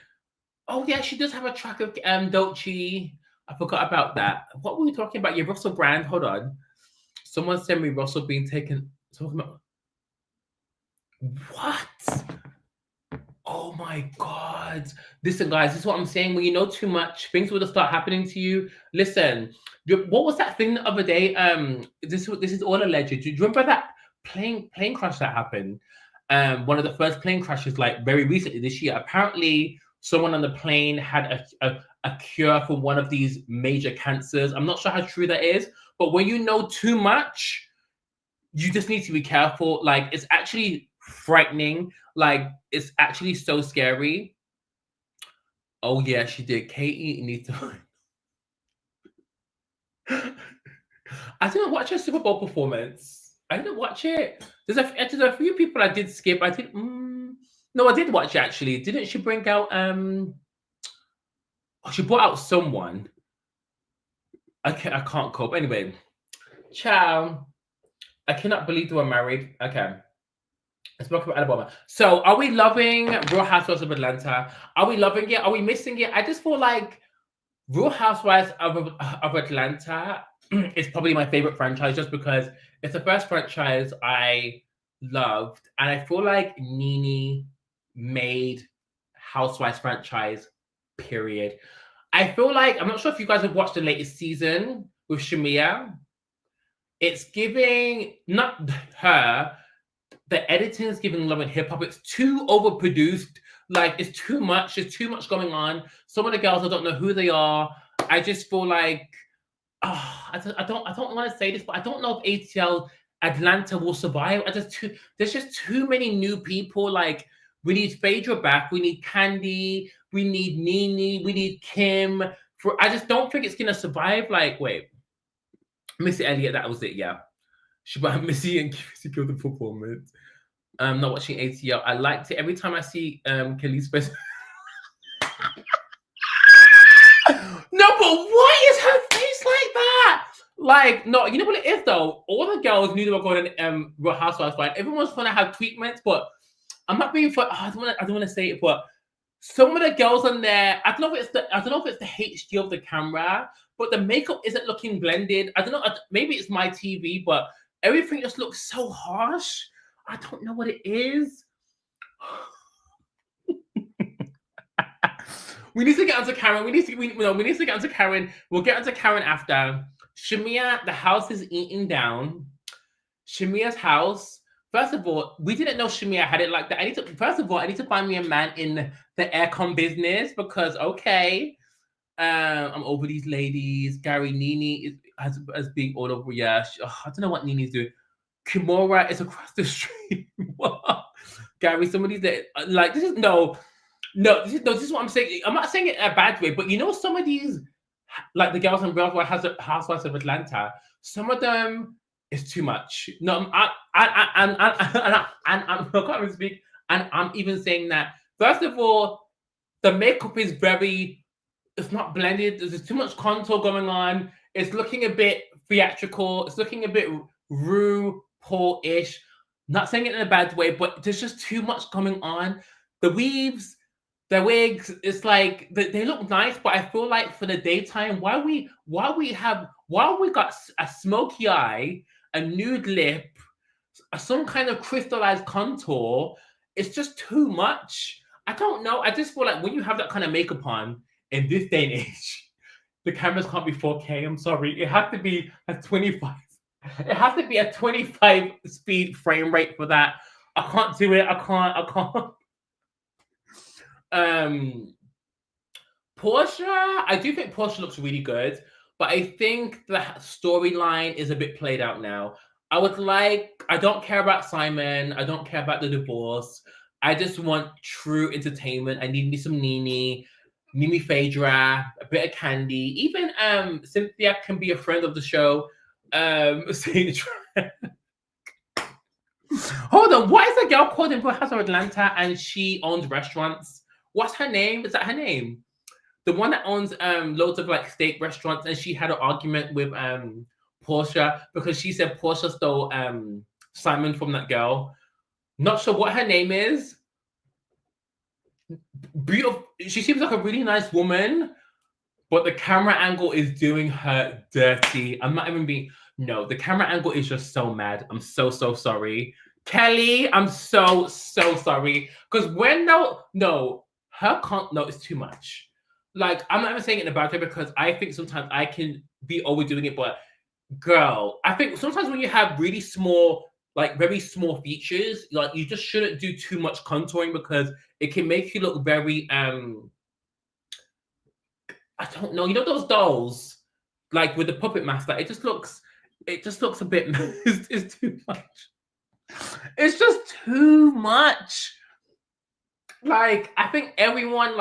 Oh yeah, she does have a track of Dolce. I forgot about that. What were we talking about? Yeah, Russell Brand. Hold on. Someone sent me Russell being taken. Talking about what? Oh my God. Listen, guys, this is what I'm saying. When you know too much, things will start happening to you. Listen, what was that thing the other day? This is all alleged. Do you remember that plane crash that happened? One of the first plane crashes, like very recently this year. Apparently, someone on the plane had a cure for one of these major cancers. I'm not sure how true that is, but when you know too much, you just need to be careful. Like, it's actually frightening. Like, it's actually so scary. Oh yeah, she did. Katy needs to. I didn't watch her Super Bowl performance. I didn't watch it. There's a few people I did skip. I did. No, I did watch it actually. Didn't she bring out? She brought out someone. I can't cope. Anyway, ciao. I cannot believe they were married. Okay. Let's talk about Alabama. So, are we loving Real Housewives of Atlanta? Are we loving it? Are we missing it? I just feel like Real Housewives of Atlanta is probably my favorite franchise, just because it's the first franchise I loved, and I feel like NeNe made Housewives franchise. Period. I feel like, I'm not sure if you guys have watched the latest season with Shamia. It's giving, not her, the editing is giving Love and Hip Hop. It's too overproduced. Like, it's too much. There's too much going on. Some of the girls, I don't know who they are. I just feel like, I don't want to say this, but I don't know if ATL Atlanta will survive. There's just too many new people. Like, we need Phaedra back. We need Candy. We need NeNe. We need Kim. I just don't think it's gonna survive. Like, wait, Missy Elliott. That was it. Yeah, she brought Missy and Missy killed the performance. I'm not watching ATL. I liked it every time I see Kelly's face. No, but why is her face like that? Like, no, you know what it is though? All the girls knew they were going to Real Housewives, right? Everyone's trying to have treatments, but I'm not being for. I don't want to say it, but some of the girls on there, I don't know if it's the HD of the camera, but the makeup isn't looking blended. I don't know. Maybe it's my TV, but everything just looks so harsh. I don't know what it is. We need to get onto Karen. We need to get onto Karen. We'll get onto Karen after. Shamia, the house is eating down. Shamia's house. First of all, we didn't know Shamia had it like that. I need to find me a man in the aircon business, because okay, I'm over these ladies. Gary, NeNe is being all over. Yeah, I don't know what NeNe's doing. Kimora is across the street. Gary, somebody's there. Like, this is no. This is what I'm saying. I'm not saying it in a bad way, but you know, some of these, like the girls on Real Housewives of Atlanta, some of them is too much. No, I'm not going to speak, and I'm even saying that. First of all, the makeup is it's not blended. There's too much contour going on. It's looking a bit theatrical. It's looking a bit RuPaul-ish. Not saying it in a bad way, but there's just too much going on. The weaves, the wigs, it's like they look nice, but I feel like for the daytime, while we got a smoky eye a nude lip, some kind of crystallized contour. It's just too much. I don't know. I just feel like when you have that kind of makeup on in this day and age, the cameras can't be 4K. I'm sorry. It has to be a 25. It has to be a 25 speed frame rate for that. I can't do it. I can't. Portia, I do think Portia looks really good, but I think the storyline is a bit played out now. I don't care about Simon. I don't care about the divorce. I just want true entertainment. I need me some Nene, Mimi Phaedra, a bit of Candy. Even Cynthia can be a friend of the show. Hold on, what is a girl called in Real House of Atlanta and she owns restaurants? What's her name? Is that her name? The one that owns loads of like steak restaurants, and she had an argument with Portia because she said Portia stole Simon from that girl. Not sure what her name is. Beautiful. She seems like a really nice woman, but the camera angle is doing her dirty. I'm not even being. No, the camera angle is just so mad. I'm so sorry, Kelly. I'm so sorry because when it's too much. Like, I'm not even saying it in a bad way because I think sometimes I can be overdoing it, but girl, I think sometimes when you have really small, like very small features, like you just shouldn't do too much contouring because it can make you look very I don't know, you know those dolls, like with the puppet master, it just looks a bit it's too much. It's just too much. Like, I think everyone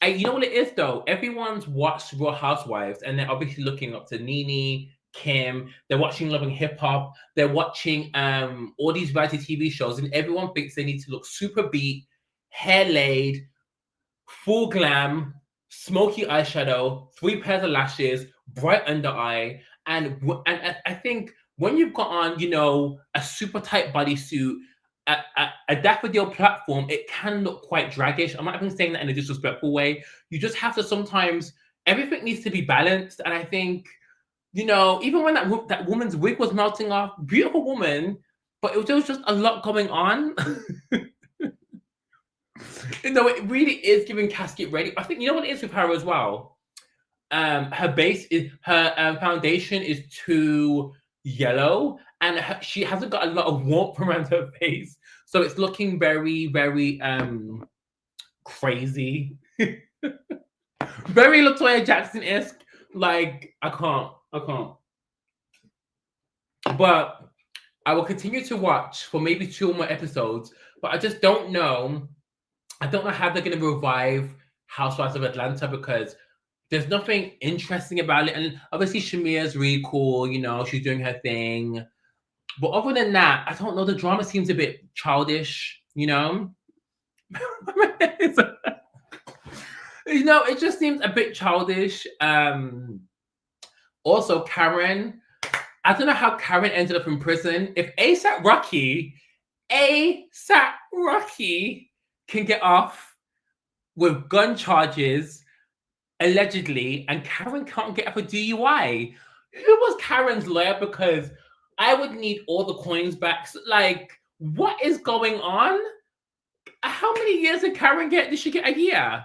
you know what it is though? Everyone's watched Real Housewives and they're obviously looking up to Nene, Kim. They're watching Love and Hip Hop. They're watching all these variety TV shows, and everyone thinks they need to look super beat, hair laid, full glam, smoky eyeshadow, 3 pairs of lashes, bright under eye, and I think when you've got on, you know, a super tight bodysuit, a daffodil platform, it can look quite draggish. I'm not even saying that in a disrespectful way. You just have to sometimes, everything needs to be balanced. And I think, you know, even when that woman's wig was melting off, beautiful woman, but it was just a lot going on. You know, it really is giving casket ready. I think, you know what it is with her as well? Her foundation is too yellow, and she hasn't got a lot of warmth around her face, so it's looking very, very crazy. Very Latoya Jackson-esque. Like, I can't. But I will continue to watch for maybe 2 more episodes, but I just don't know. I don't know how they're going to revive Housewives of Atlanta because there's nothing interesting about it. And obviously Shamia's really cool, you know, she's doing her thing. But other than that, I don't know, the drama seems a bit childish, you know? You know, it just seems a bit childish. Also, Karen, I don't know how Karen ended up in prison. If ASAP Rocky can get off with gun charges, allegedly, and Karen can't get up a DUI. Who was Karen's lawyer? Because I would need all the coins back. So, like, what is going on? How many years did Karen get? Did she get a year?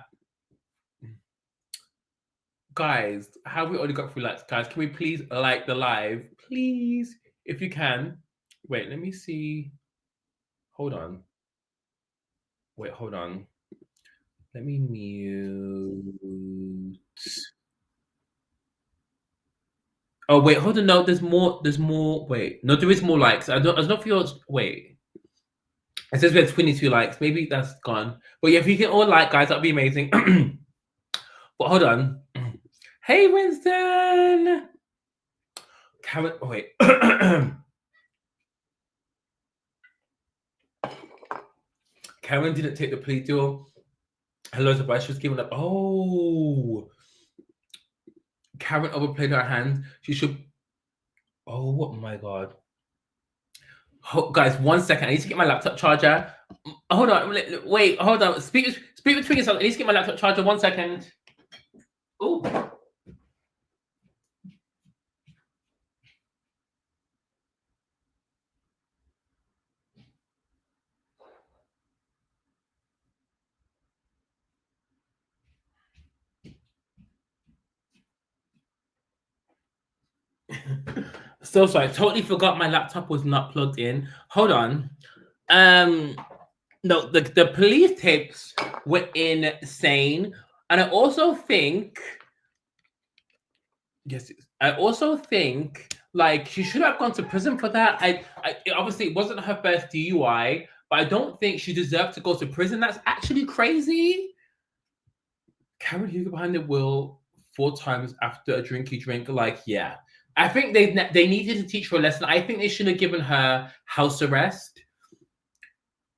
Guys, have we already got 3 likes? Guys, can we please like the live? Please, if you can. Wait, let me see. Hold on. Wait, hold on. Let me mute. Oh, wait, hold on. No, there's more. Wait, no, there is more likes. I don't feel. Wait. It says we have 22 likes. Maybe that's gone. But yeah, if you can all like, guys, that'd be amazing. But hold on. Hey, Winston. Karen, oh, wait. Karen didn't take the plea deal. Hello, advice she was giving up. Oh. Karen overplayed her hand. She should. Oh my god. Guys, 1 second. I need to get my laptop charger. Hold on. Wait, hold on. Speak between yourselves. I need to get my laptop charger. 1 second. Oh. So sorry, totally forgot my laptop was not plugged in. Hold on. No, the police tapes were insane, and I also think, yes, I also think like she should have gone to prison for that. Obviously it wasn't her first DUI, but I don't think she deserved to go to prison. That's actually crazy. Karen Hugo behind the wheel 4 times after a drinky drink. Like, yeah, I think they needed to teach her a lesson. I think they should have given her house arrest.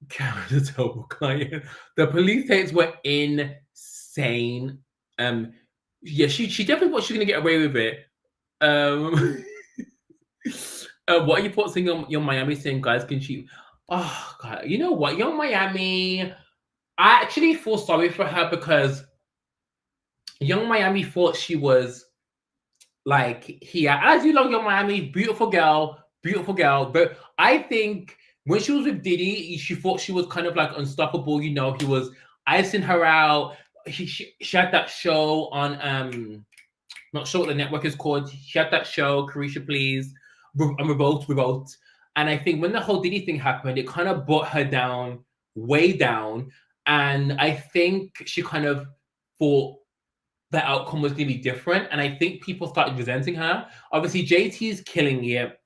Karen, a terrible client. The police tapes were insane. Yeah, she definitely thought she was gonna get away with it. Um, what are your thoughts on your Miami saying guys can cheat? Oh God, you know what, Young Miami. I actually feel sorry for her because Young Miami thought she was like here. I do love Young Miami, beautiful girl, beautiful girl. But I think when she was with Diddy, she thought she was kind of like unstoppable. You know, he was icing her out. She had that show on not sure what the network is called. She had that show, Carisha Please, Revolt. And I think when the whole Diddy thing happened, it kind of brought her down, way down. And I think she kind of thought the outcome was going to be different. And I think people started resenting her. Obviously, JT's killing it.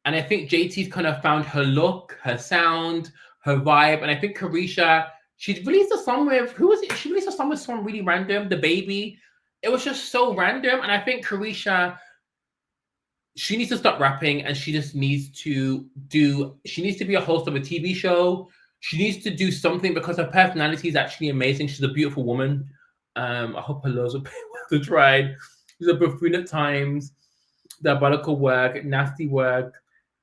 And I think JT's kind of found her look, her sound, her vibe. And I think Carisha, she released a song with, who was it? She released a song with someone really random, The Baby. It was just so random. And I think Carisha, she needs to stop rapping and she just needs to she needs to be a host of a TV show. She needs to do something because her personality is actually amazing. She's a beautiful woman. I hope her lows are well tried. She's a buffoon at times, diabolical work, nasty work.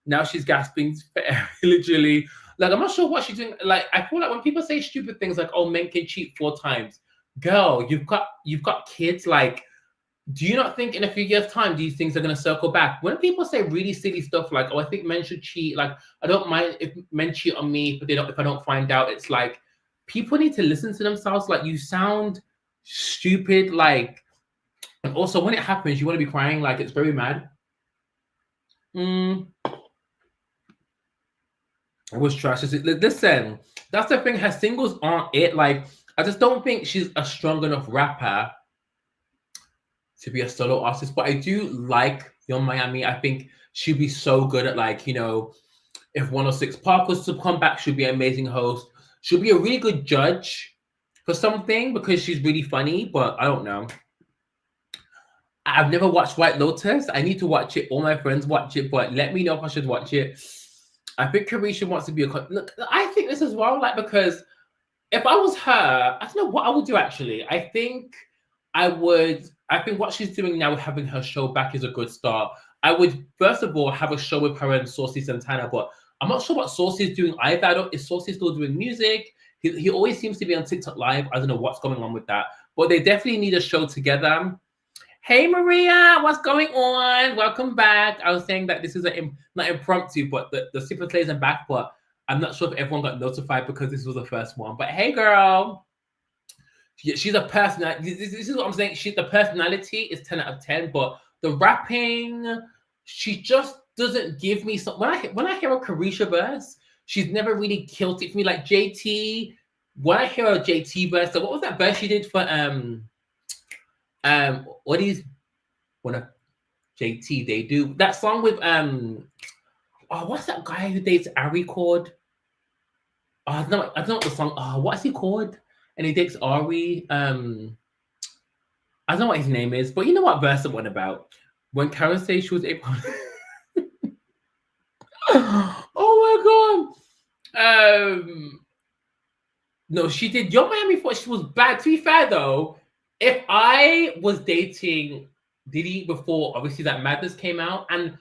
Now she's gasping for air, literally. Like, I'm not sure what she's doing. Like, I feel like when people say stupid things like, oh, men can cheat 4 times. Girl, you've got kids. Like, do you not think in a few years' time these things are going to circle back? When people say really silly stuff like, oh, I think men should cheat. Like, I don't mind if men cheat on me, but if I don't find out. It's like, people need to listen to themselves. Like, you sound stupid. Like, and also when it happens, you want to be crying. Like, it's very mad. It was trash. Listen, that's the thing. Her singles aren't it. Like, I just don't think she's a strong enough rapper to be a solo artist. But I do like Young Miami. I think she'd be so good at, like, you know, if 106 Park was to come back, she'd be an amazing host. She'll be a really good judge for something because she's really funny. But I don't know. I've never watched White Lotus. I need to watch it. All my friends watch it, but let me know if I should watch it. I think Carisha wants to be a look. I think this as well, like, because if I was her, I don't know what I would do actually. I think what she's doing now with having her show back is a good start. I would first of all have a show with her and Saucy Santana, but I'm not sure what Saucy is doing either. Is Saucy still doing music? He always seems to be on TikTok Live. I don't know what's going on with that, but they definitely need a show together. Hey Maria, what's going on? Welcome back. I was saying that this is not impromptu, but the super plays are back, but I'm not sure if everyone got notified because this was the first one. But hey girl. She's a personality. This is what I'm saying. The personality is 10 out of 10, but the rapping, she just doesn't give me some. When I hear a Carisha verse, she's never really killed it for me. Like JT, when I hear a JT verse, so what was that verse she did for what is when a JT they do that song with what's that guy who dates Ari called? I don't know what the song. What's he called? And he dates Ari. I don't know what his name is, but you know what verse it went about when Karen said she was able. Oh my god. No, she did. Young Miami thought she was bad. To be fair though, if I was dating Diddy before, obviously that Madness came out, and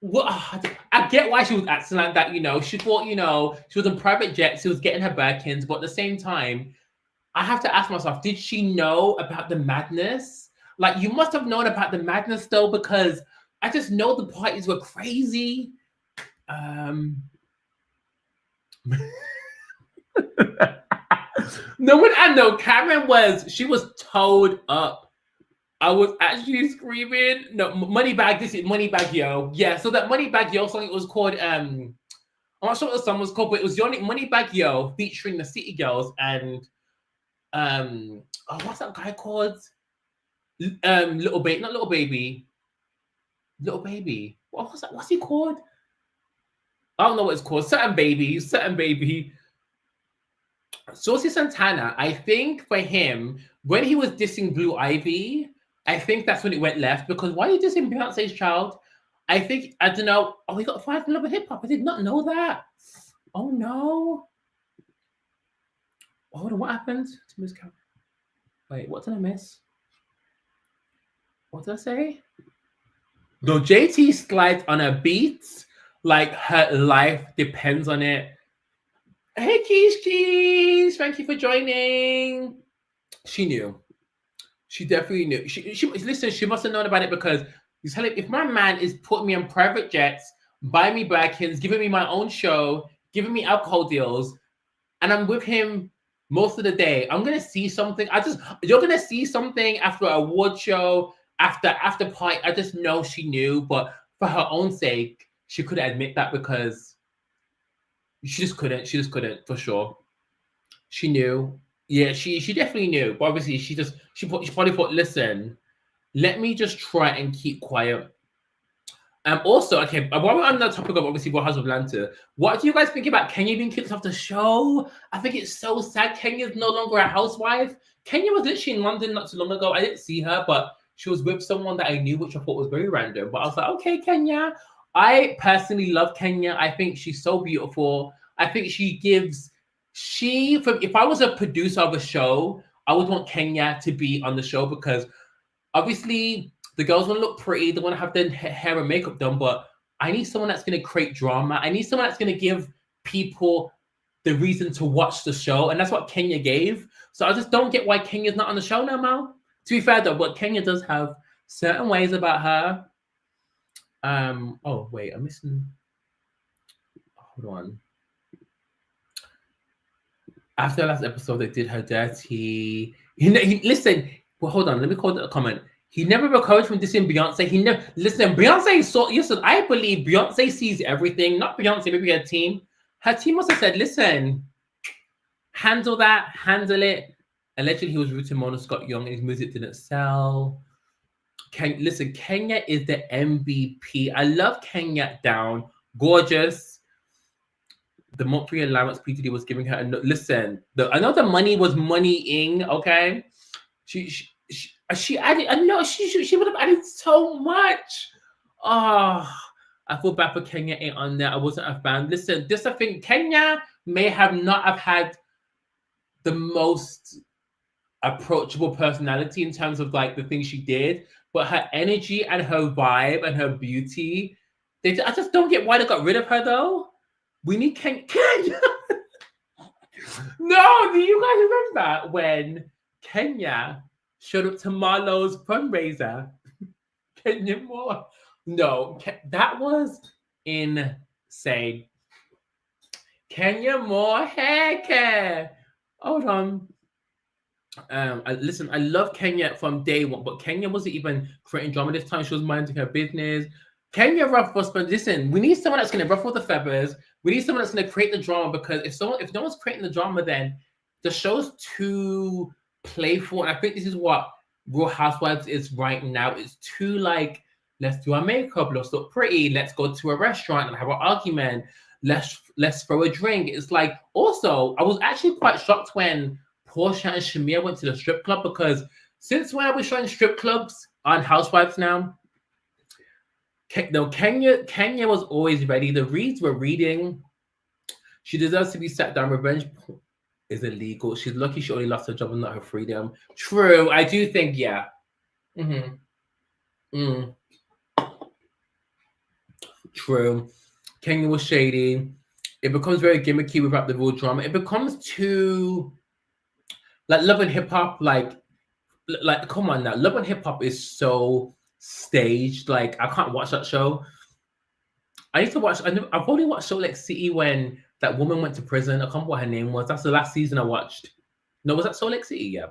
I get why she was acting like that. You know, she thought, you know, she was in private jets, she was getting her Birkins, but at the same time, I have to ask myself, did she know about the madness? Like, you must have known about the madness though, because I just know the parties were crazy. No one I know, Cameron was towed up. I was actually screaming. No, Moneybag. This is Moneybag Yo. Yeah. So that Moneybag Yo song, it was called. I'm not sure what the song was called, but it was the only Moneybag Yo featuring the City Girls and what's that guy called? Little baby, not little baby. Little baby. What was that? What's he called? I don't know what it's called. Certain baby. Saucy Santana, I think for him, when he was dissing Blue Ivy, I think that's when it went left because why are you dissing Beyonce's child? I think, I don't know. Oh, he got fired from Love and Hip Hop. I did not know that. Oh, no. Hold on, what happened to Miss Cap? Wait, what did I miss? What did I say? No, JT slides on her beats like her life depends on it. Hey, Keys, thank you for joining. She knew. She definitely knew. She listen. She must have known about it because you tell him if my man is putting me on private jets, buying me Birkins, giving me my own show, giving me alcohol deals, and I'm with him most of the day. I'm gonna see something. You're gonna see something after an award show, after party. I just know she knew, but for her own sake, she couldn't admit that because she just couldn't. She just couldn't for sure. She knew. Yeah, she definitely knew. But obviously, she probably thought, listen, let me just try and keep quiet. Also, okay, while we're on the topic of obviously Real Housewives of Atlanta, what do you guys think about Kenya being kicked off the show? I think it's so sad. Kenya's no longer a housewife. Kenya was literally in London not too long ago. I didn't see her, but she was with someone that I knew, which I thought was very random. But I was like, okay, Kenya. I personally love Kenya. I think she's so beautiful. I think she gives. If I was a producer of a show, I would want Kenya to be on the show because obviously the girls want to look pretty, they want to have their hair and makeup done, but I need someone that's going to create drama. I need someone that's going to give people the reason to watch the show, and that's what Kenya gave. So I just don't get why Kenya's not on the show now, Mal. To be fair though, but Kenya does have certain ways about her. Oh wait, I'm missing. Hold on. After the last episode, they did her dirty. Listen. Well, hold on. Let me call it a comment. He never recovered from dissing Beyonce. He never listen. Beyonce saw. Listen, I believe Beyonce sees everything. Not Beyonce, maybe her team. Her team must have said, "Listen, handle that, handle it." Allegedly, he was rude to Mona Scott Young, and his music didn't sell. Listen, Kenya is the MVP. I love Kenya down. Gorgeous. The monthly allowance PTD was giving her. Listen, I know the money was moneying. Okay, she added. I know she would have added so much. Oh, I feel bad for Kenya ain't on there. I wasn't a fan. Listen, this I think Kenya may not have had the most approachable personality in terms of like the things she did, but her energy and her vibe and her beauty. I just don't get why they got rid of her though. We need Kenya. No, do you guys remember when Kenya showed up to Marlo's fundraiser? Kenya Moore. No, that was insane. Kenya Moore hair care. Hold on. Listen, I love Kenya from day one, but Kenya wasn't even creating drama this time. She was minding her business. Kenya ruffles, but listen, we need someone that's going to ruffle the feathers. We need someone that's going to create the drama because if no one's creating the drama, then the show's too playful. And I think this is what Real Housewives is right now. It's too like, let's do our makeup, let's look pretty, let's go to a restaurant and have an argument, let's throw a drink. It's like, also, I was actually quite shocked when Portia and Shamir went to the strip club because since when are we showing strip clubs on Housewives now? No, Kenya was always ready. The reads were reading. She deserves to be sat down. Revenge is illegal. She's lucky she only lost her job and not her freedom. True. I do think, yeah. True. Kenya was shady. It becomes very gimmicky without the real drama. It becomes too like Love and Hip Hop. Like come on now. Love and Hip Hop is so staged. Like I can't watch that show. I used to watch. I've only watched Salt Lake City when that woman went to prison. I can't remember what her name was. That's the last season I watched. No, was that Salt Lake City? Yeah.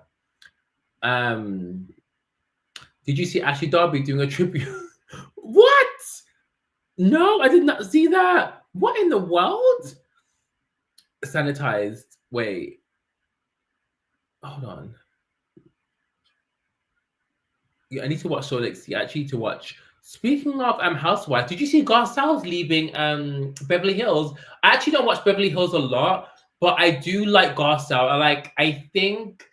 Did you see Ashley Darby doing a tribute? What? No, I did not see that. What in the world? Sanitized. Wait. Hold on. Yeah, I need to watch Solix. Yeah, actually to watch. Speaking of Housewives, did you see Garcelle's leaving Beverly Hills? I actually don't watch Beverly Hills a lot, but I do like Garcelle. I think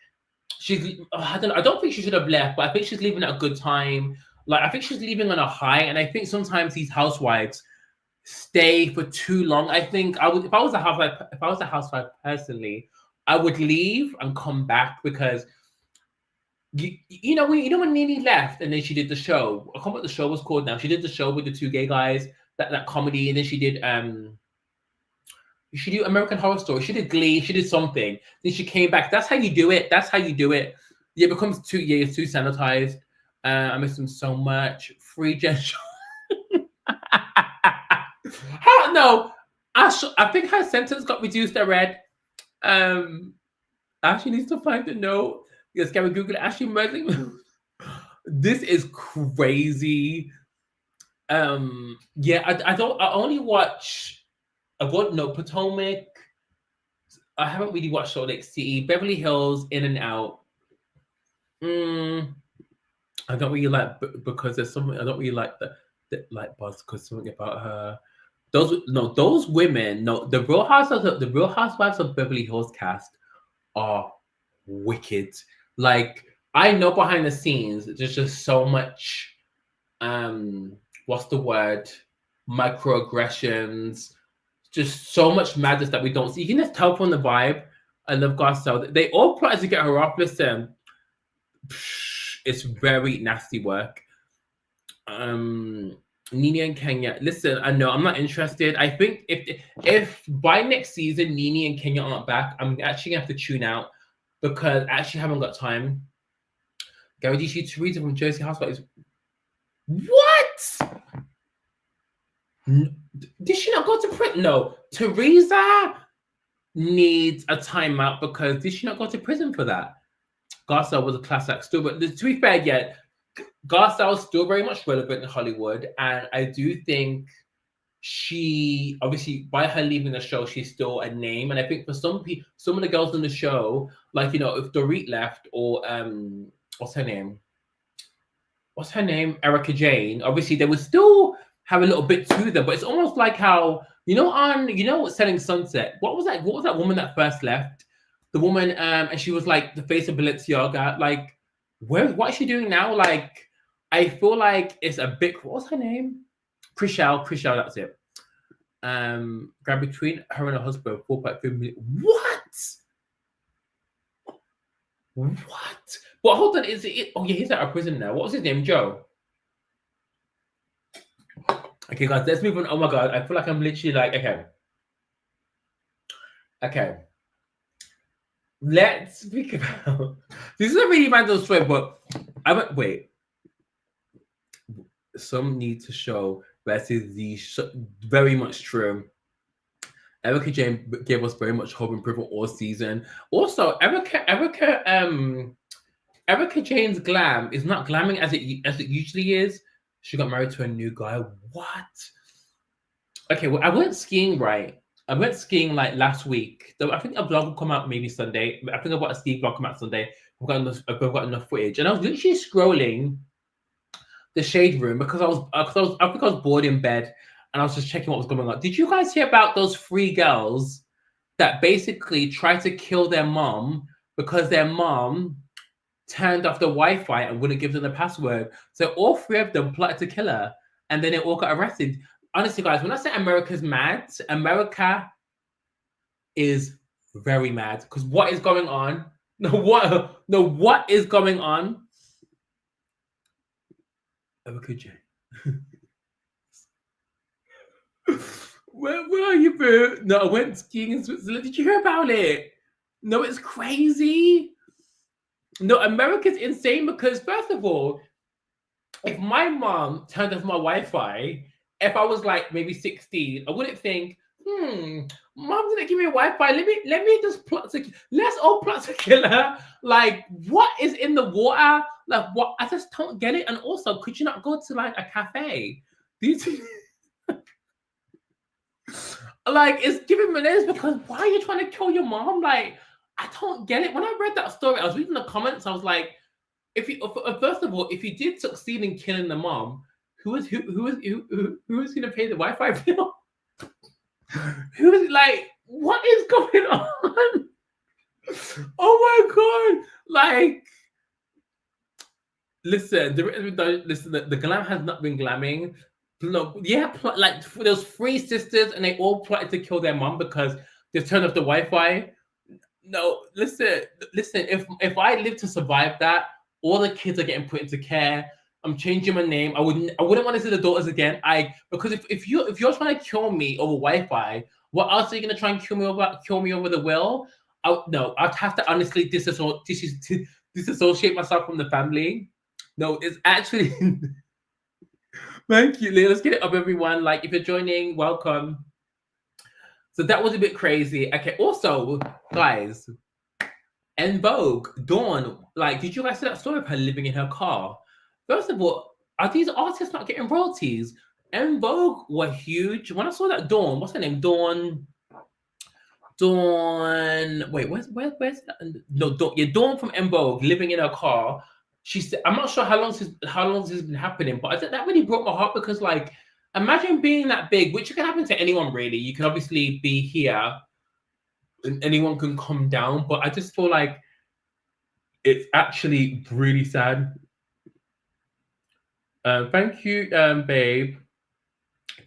she's I don't know, I don't think she should have left, but I think she's leaving at a good time. Like I think she's leaving on a high, and I think sometimes these housewives stay for too long. I think I would if I was a housewife personally, I would leave and come back because you know when Nene left and then she did the show. I can't remember what the show was called now. She did the show with the two gay guys, that comedy, and then she did American Horror Story. She did Glee. She did something. Then she came back. That's how you do it. That's how you do it. Yeah, it becomes too sanitized. I miss them so much. Free Jen. How no? I think her sentence got reduced to red. Ashley needs to find the note. Yes, can we Google it? Ashley Merling. This is crazy. Yeah, I only watch. I've got Potomac. I haven't really watched Salt Lake City, Beverly Hills, In and Out. I don't really like because there's something I don't really like the like Buzz because something about her. Those women. No, the Real Housewives of Beverly Hills cast are wicked. Like I know behind the scenes, there's just so much. What's the word? Microaggressions. Just so much madness that we don't see. You can just tell from the vibe. I love Garcelle. They all plotted to get her off. Listen, it's very nasty work. Nene and Kenya. Listen, I know I'm not interested. I think if by next season Nene and Kenya aren't back, I'm actually gonna have to tune out because I actually haven't got time. Gary DC Teresa from Jersey Housewives. What? Did she not go to prison? No, Teresa needs a timeout because did she not go to prison for that? Garcelle was a class act still, but to be fair, yeah, Garcelle is still very much relevant in Hollywood, and I do think she obviously by her leaving the show, she's still a name, and I think for some people, some of the girls in the show, like if Dorit left or what's her name, Erica Jane, obviously they would still have a little bit to them, but it's almost like how on Selling Sunset. What was that woman that first left? The woman and she was like the face of Balenciaga. Like, what is she doing now? Like, I feel like it's a bit. What was her name? Chrishell, that's it. Grab between her and her husband 4.3 million. What? But hold on, is it? Oh yeah, he's out of prison now. What was his name? Joe. Okay, guys, let's move on. Oh my god, I feel like I'm literally like, okay. Let's speak about. This is a really random story, but wait. Some need to show versus the very much true. Erica Jane gave us very much hope improvement all season. Also, Erica Jane's glam is not glamming as it usually is. She got married to a new guy. What? Okay, well, I went skiing, right? I went skiing like last week. I think a vlog will come out maybe Sunday. I think I've got a ski vlog come out Sunday. I've got enough footage. And I was literally scrolling the shade room because I think I was bored in bed and I was just checking what was going on. Did you guys hear about those 3 girls that basically tried to kill their mom because their mom turned off the Wi-Fi and wouldn't give them the password? So all 3 of them plotted to kill her, and then they all got arrested. Honestly, guys, when I say America's mad, America is very mad because what is going on? What is going on? Erica Jane. Where are you, bro? No, I went skiing in Switzerland. Did you hear about it? No, it's crazy. No, America's insane because, first of all, if my mom turned off my Wi-Fi, if I was like maybe 16, I wouldn't think, Mom didn't give me Wi-Fi. Let me just plot to let's all plot together. Like, what is in the water? Like, what? I just don't get it. And also, could you not go to like a cafe? These like it's giving menace because why are you trying to kill your mom? Like, I don't get it. When I read that story, I was reading the comments. I was like, if you first of all, if you did succeed in killing the mom, who is going to pay the Wi-Fi bill? Who is like, what is going on? Oh my god! Like, listen, the glam has not been glamming. No, yeah, like there's 3 sisters and they all plotted to kill their mom because they turned off the Wi-Fi. No, listen. If I live to survive that, all the kids are getting put into care. I'm changing my name. I wouldn't want to see the daughters again. Because if you're trying to kill me over Wi-Fi, what else are you gonna try and kill me over? Kill me over the will? No, I'd have to honestly disassociate myself from the family. No, it's actually. Thank you, Leah. Let's get it up, everyone. Like, if you're joining, welcome. So that was a bit crazy. Okay. Also, guys, En Vogue, Dawn. Like, did you guys see that story of her living in her car? First of all, are these artists not getting royalties? En Vogue were huge. When I saw that Dawn, what's her name? Dawn. Wait, where's that? No, Dawn. Yeah, Dawn from En Vogue living in her car. She said, I'm not sure how long this has been happening, but I think that really broke my heart because, like, imagine being that big, which can happen to anyone really. You can obviously be here, and anyone can come down, but I just feel like it's actually really sad. Thank you, babe.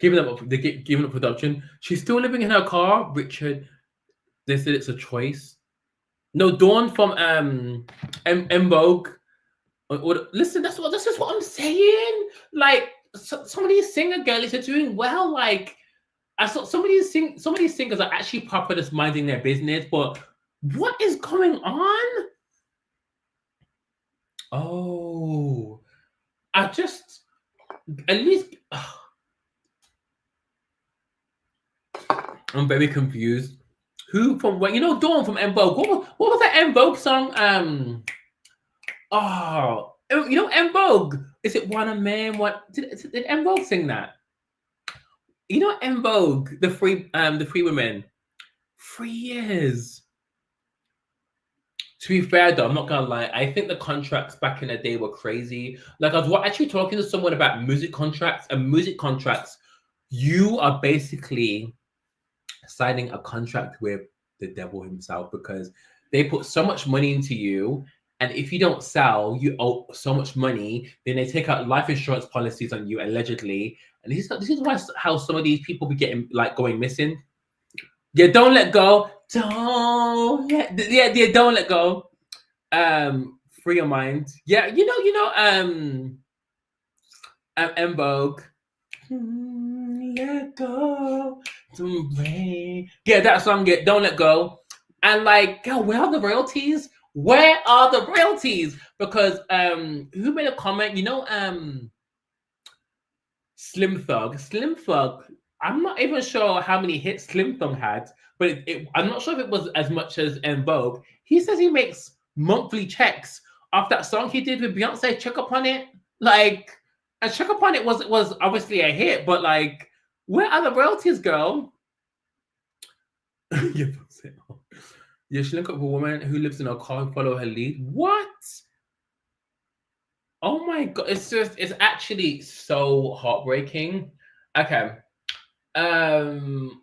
Giving up production. She's still living in her car, Richard. They said it's a choice. No, Dawn from En Vogue. Listen, this is what I'm saying. Like, some of these singer girls are doing well. Like, I saw some of these singers are actually proper, just minding their business. But what is going on? Oh, I just at least I'm very confused. Who from where? Dawn from En Vogue. What was that En Vogue song? En Vogue. Is it One a Man? What did En Vogue sing that? En Vogue, the three women. 3 years. To be fair, though, I'm not gonna lie. I think the contracts back in the day were crazy. Like, I was actually talking to someone about music contracts, and music contracts, you are basically signing a contract with the devil himself because they put so much money into you, and if you don't sell, you owe so much money. Then they take out life insurance policies on you, allegedly. And this is why how some of these people be getting going missing. Yeah, don't let go. Don't let go. Free your mind. Yeah, En Vogue. Let go. Yeah, that song. Yeah, don't let go. And like, God, where are the royalties? Where are the royalties? Because who made a comment? Slim Thug. I'm not even sure how many hits Slim Thug had, but I'm not sure if it was as much as En Vogue. He says he makes monthly checks off that song he did with Beyonce, Check Up On It. Like, and Check Up On It was obviously a hit, but like, where are the royalties, girl? Yeah, she linked up with a woman who lives in a car and follow her lead. What? Oh my god, it's actually so heartbreaking. Okay.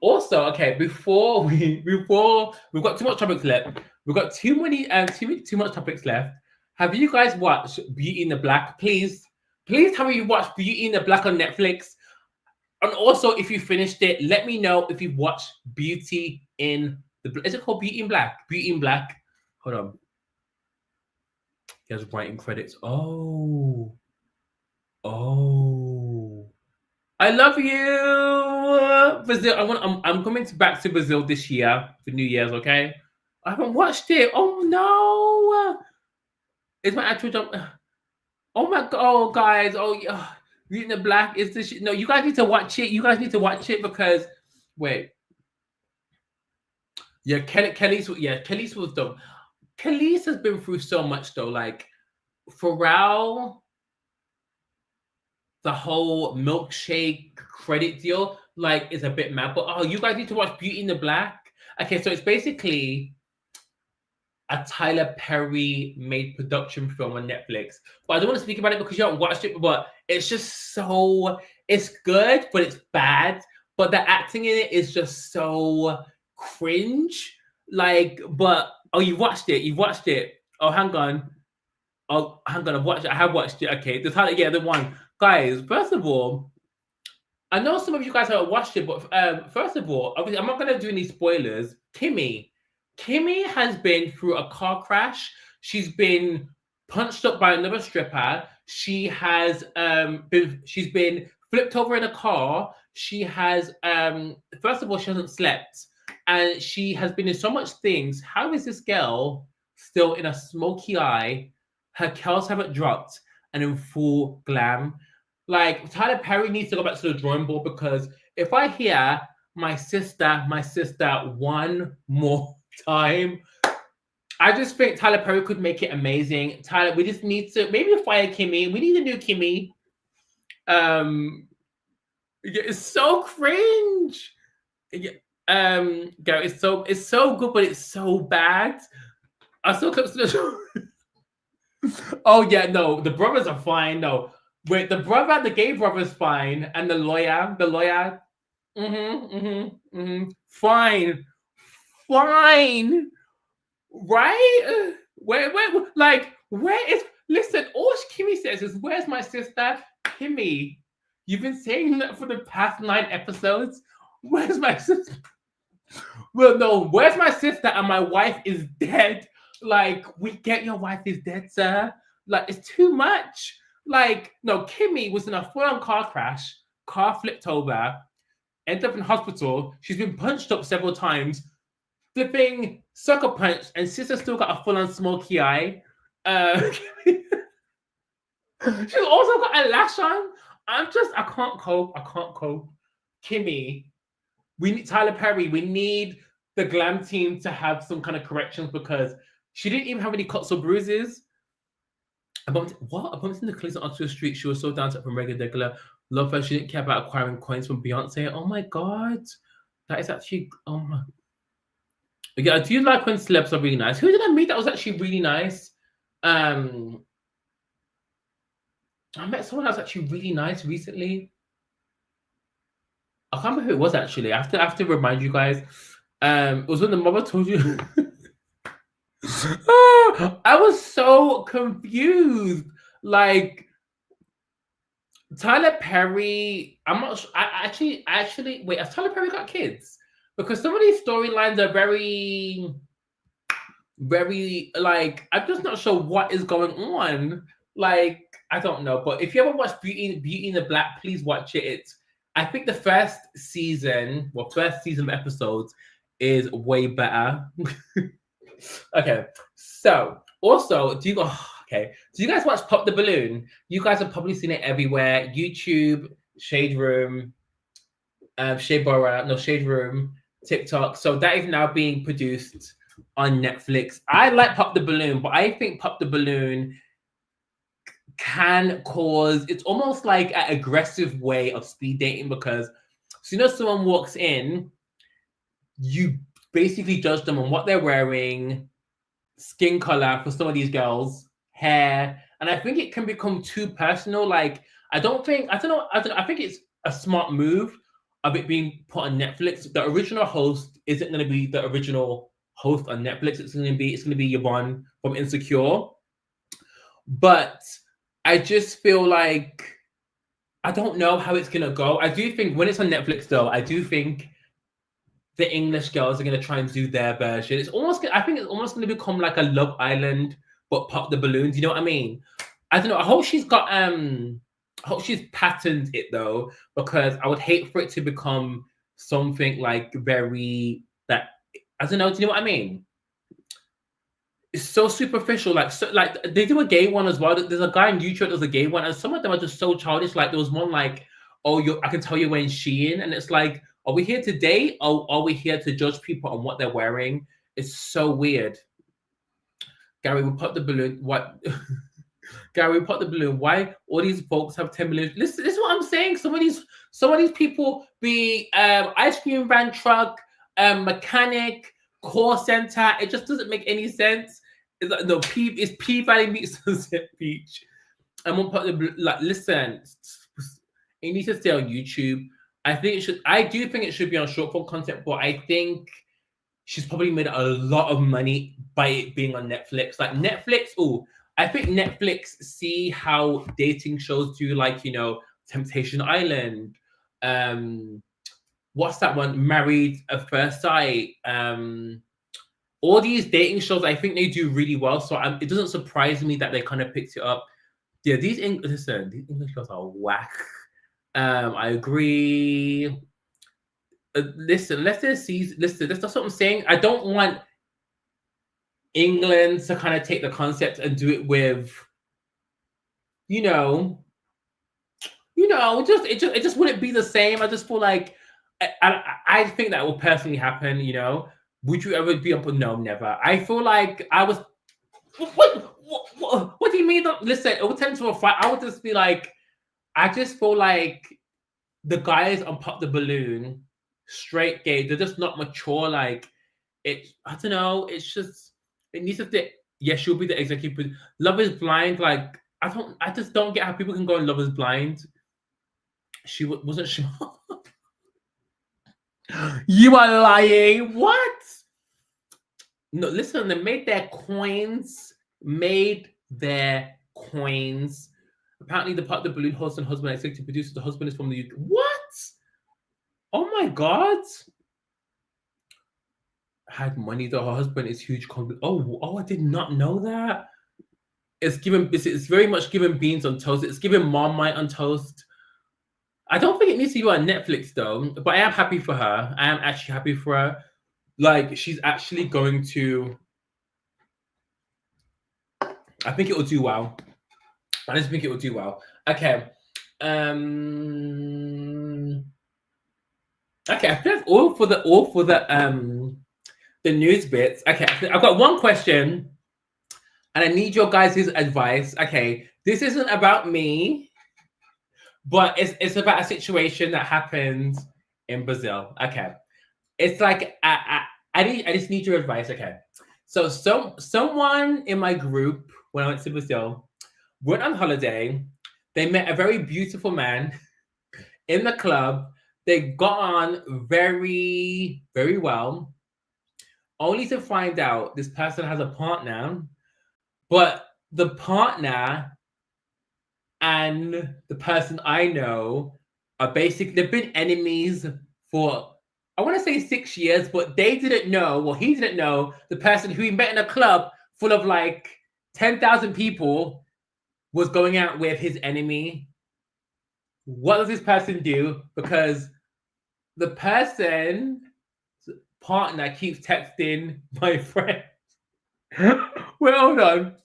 Also, okay, before we've got too much topics left. We've got too much topics left. Have you guys watched Beauty in the Black? Please tell me you watched Beauty in the Black on Netflix. And also, if you finished it, let me know if you've watched Beauty in the. Is it called Beauty in Black? Beauty in Black. Hold on. He has writing credits. Oh. I love you, Brazil. I'm coming back to Brazil this year for New Year's. Okay, I haven't watched it. Oh no, it's my actual jump. Oh my god, oh guys, oh yeah, Beauty in the Black is this? No, you guys need to watch it. You guys need to watch it because wait. Yeah, Kelly's was dope. Kelly's has been through so much though. Like Pharrell, the whole milkshake credit deal, like, is a bit mad. But oh, you guys need to watch Beauty in the Black. Okay, so it's basically a Tyler Perry made production film on Netflix. But I don't want to speak about it because you haven't watched it, but it's just so, it's good, but it's bad. But the acting in it is just so cringe. Like, but oh, you watched it. You've watched it. Oh, hang on. Oh, hang on. I have watched it. Okay. The Tyler, yeah, the one. Guys, first of all, I know some of you guys haven't watched it, but first of all, obviously, I'm not going to do any spoilers. Kimmy has been through a car crash. She's been punched up by another stripper. She's been flipped over in a car. She has first of all, she hasn't slept, and she has been in so much things. How is this girl still in a smoky eye? Her curls haven't dropped, and in full glam. Like, Tyler Perry needs to go back to the drawing board, because if I hear my sister one more time, I just think Tyler Perry could make it amazing. Tyler, we just need to maybe fire Kimmy. We need a new Kimmy. It's so cringe. Yeah, it's so good, but it's so bad. I still clips to the show. Oh yeah, no, the brothers are fine. No, wait, the gay brother's fine, and the lawyer, fine, right? Where is? Listen, all Kimmy says is, "Where's my sister, Kimmy?" You've been saying that for the past 9 episodes. Where's my sister? Well, no, where's my sister? And my wife is dead. Like, we get your wife is dead, sir. Like, it's too much. Like, no, Kimmy was in a full-on car crash. Car flipped over. Ended up in hospital. She's been punched up several times. Flipping sucker punch, and sister still got a full-on smoky eye. She's also got a lash on. I can't cope. Kimmy, we need Tyler Perry. We need the glam team to have some kind of corrections, because she didn't even have any cuts or bruises. I bumped into Khalees on Oxford Street. She was so down to from regular. Love her. She didn't care about acquiring coins from Beyonce. Oh my god, that is actually, oh my. Yeah, do you like when celebs are really nice? Who did I meet that was actually really nice? I met someone that's actually really nice recently. I can't remember who it was actually. I have to remind you guys. It was when the mother told you. I was so confused. Like, Tyler Perry, I'm not sure. I actually wait, has Tyler Perry got kids? Because some of these storylines are very, very, like, I'm just not sure what is going on. Like, I don't know. But if you ever watched Beauty in the Black, please watch it. I think the first season of episodes is way better. Okay, so also, do you guys watch Pop the Balloon? You guys have probably seen it everywhere. YouTube, Shade Room, Shade Room, TikTok. So that is now being produced on Netflix. I like Pop the Balloon, but I think Pop the Balloon can cause, it's almost like an aggressive way of speed dating, because as soon as someone walks in, you basically judge them on what they're wearing, skin color for some of these girls, hair, and I think it can become too personal. Like, I think it's a smart move of it being put on Netflix. The original host isn't going to be the original host on Netflix. It's going to be Yvonne from Insecure. But I just feel like, I don't know how it's going to go. I do think when it's on Netflix, though, I do think the English girls are going to try and do their version. I think it's almost going to become like a Love Island, but Pop the Balloons. You know what I mean? I don't know. I hope she's patterned it, though, because I would hate for it to become something like very, that, I don't know. Do you know what I mean? It's so superficial. Like they do a gay one as well. There's a guy on YouTube that does a gay one, and some of them are just so childish. Like, there was one like, "Oh, I can tell you're wearing Shein," and it's like, Are we here to date, or are we here to judge people on what they're wearing? It's so weird. Gary, we pop the balloon. What? Gary, we pop the balloon. Why all these folks have 10 million? Listen, this is what I'm saying. Some of these people be ice cream van truck, mechanic, call center. It just doesn't make any sense. It's like, no, it's P Valley meets Sunset Beach. And we'll put the like. Listen, it needs to stay on YouTube. I think it should. I do think it should be on short form content, but I think she's probably made a lot of money by it being on Netflix. Like Netflix, I think Netflix see how dating shows do, like, you know, Temptation Island. What's that one? Married at First Sight. All these dating shows, I think they do really well. So it doesn't surprise me that they kind of picked it up. Yeah, these English shows are whack. I agree. Listen, that's what I'm saying. I don't want England to kind of take the concept and do it with, you know, it just wouldn't be the same. I just feel like I think that will personally happen. You know, would you ever be up? No, never. I feel like I was. What do you mean? Listen, it would tend to a fight. I would just be like, I just feel like the guys on Pop the Balloon, straight gay, they're just not mature. Like it, I don't know. It's just it needs to fit. Yeah, she'll be the executive. Love is Blind. Like I just don't get how people can go and Love is Blind. She wasn't sure. You are lying. What? No, listen. They made their coins. Apparently, the Pop the Balloon host and husband, executive producer, the husband is from the UK. What? Oh my God. Had money though. Her husband is huge. I did not know that. It's very much giving beans on toast. It's giving Marmite on toast. I don't think it needs to be on Netflix though, but I am happy for her. I am actually happy for her. Like, she's actually going to. I think it will do well. I just think it will do well. Okay. Okay, I think that's all for the news bits. Okay, I've got one question, and I need your guys' advice. Okay, this isn't about me, but it's about a situation that happened in Brazil. Okay, it's like I just need your advice. Okay, so someone in my group when I went to Brazil went on holiday. They met a very beautiful man in the club. They got on very, very well, only to find out this person has a partner, but the partner and the person I know are basically, they've been enemies for, I want to say 6 years, but they didn't know, well, he didn't know, the person who he met in a club full of like 10,000 people was going out with his enemy. What does this person do? Because the person's partner keeps texting my friend. Wait, hold on.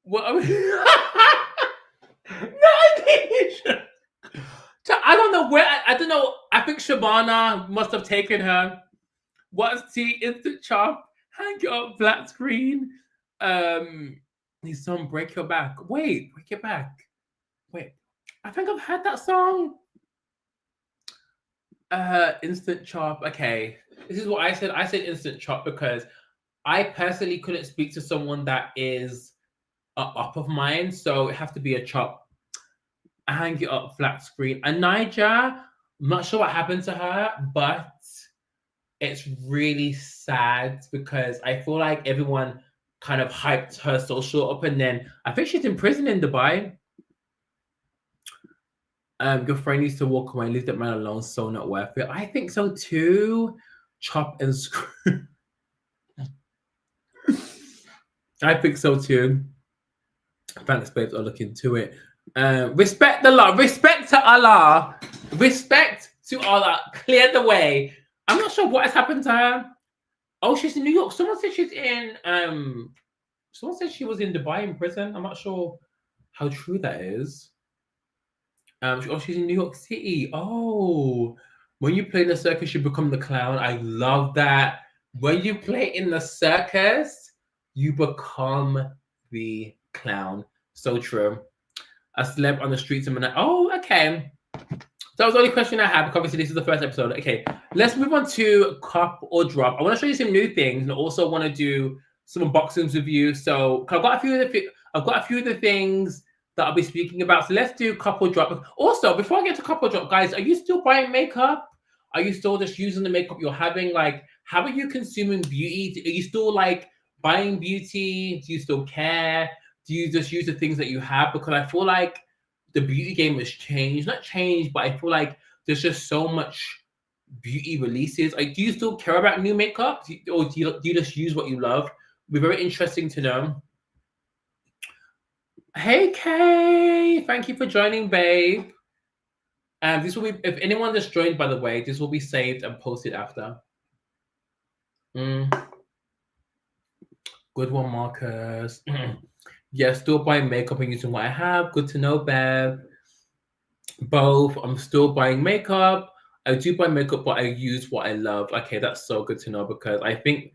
What? No, I don't know where. I don't know. I think Shabana must have taken her. What's the instant chop? Hang it up, flat screen. These song, break your back. Wait, break your back. Wait, I think I've heard that song. Instant chop. Okay, this is what I said. I said instant chop because I personally couldn't speak to someone that is up of mine, so it has to be a chop. Hang it up, flat screen. And Niger, I'm not sure what happened to her, but it's really sad because I feel like everyone kind of hyped her social up, and then I think she's in prison in Dubai. Your friend needs to walk away and leave that man alone. So not worth it. I think so too. Chop and screw. I think so too. Thanks, babes. I'll look into it. Respect the law. Respect to Allah. Respect to Allah. Clear the way. I'm not sure what has happened to her. Oh, she's in New York. Someone said she's in. Someone said she was in Dubai in prison. I'm not sure how true that is. Oh, she's in New York City. Oh, when you play in the circus, you become the clown. I love that. When you play in the circus, you become the clown. So true. A celeb on the streets of Manhattan. Oh, okay. That was the only question I had because obviously this is the first episode. Okay, let's move on to Cup or Drop. I want to show you some new things and also want to do some unboxings with you. So I've got a few of the things that I'll be speaking about. So let's do Cup or Drop. Also, before I get to Cup or Drop, guys, are you still buying makeup? Are you still just using the makeup you're having? Like, how are you consuming beauty? Are you still like buying beauty? Do you still care? Do you just use the things that you have? Because I feel like the beauty game has changed. Not changed, but I feel like there's just so much beauty releases. Like, do you still care about new makeup, or do you just use what you love? It'd be very interesting to know. Hey Kay, thank you for joining, babe. This will be, if anyone just joined, by the way, this will be saved and posted after. Good one, Marcus. Yeah, still buying makeup and using what I have. Good to know, Bev. Both. I'm still buying makeup. I do buy makeup, but I use what I love. Okay, that's so good to know because I think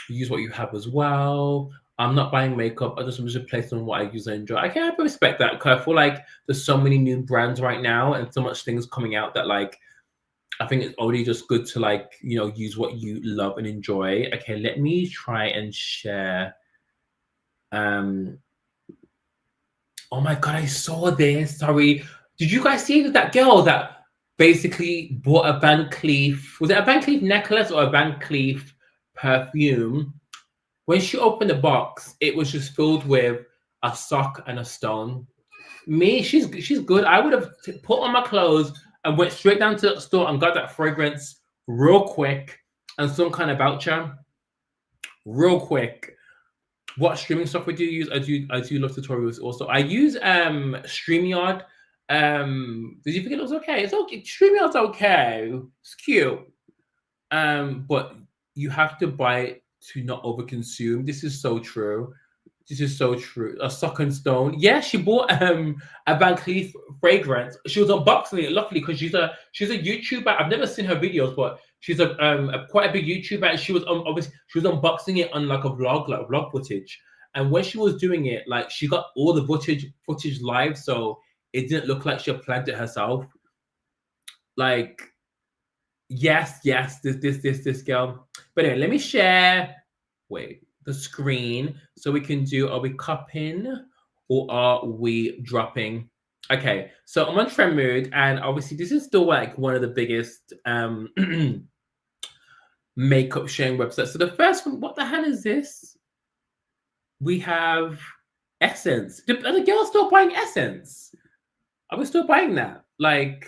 you use what you have as well. I'm not buying makeup. I just replace on what I use and enjoy. I can respect that because I feel like there's so many new brands right now and so much things coming out that like I think it's only just good to like, you know, use what you love and enjoy. Okay, let me try and share. Oh my god, I saw this. Sorry. Did you guys see that girl that basically bought a Van Cleef? Was it a Van Cleef necklace or a Van Cleef perfume? When she opened the box, it was just filled with a sock and a stone. Me, she's good. I would have put on my clothes and went straight down to the store and got that fragrance real quick and some kind of voucher real quick. What streaming software do you use? I do love tutorials also. I use StreamYard. Did you think it looks okay? It's okay. StreamYard's okay. It's cute. But you have to buy it to not overconsume. This is so true. This is so true. A sock and stone. Yeah, she bought a Van Cleef fragrance. She was unboxing it, luckily, because she's a YouTuber. I've never seen her videos, but she's a quite a big YouTuber. And she was obviously she was unboxing it on like vlog footage. And when she was doing it, like she got all the footage live, so it didn't look like she had planned it herself. Like, yes, this girl. But anyway, let me share. Wait. The screen so we can do, are we cupping or are we dropping? Okay, so I'm on Trend Mood, and obviously this is still like one of the biggest makeup sharing websites. So the first one, what the hell is this? We have Essence. Are the girls still buying Essence? Are we still buying that? Like,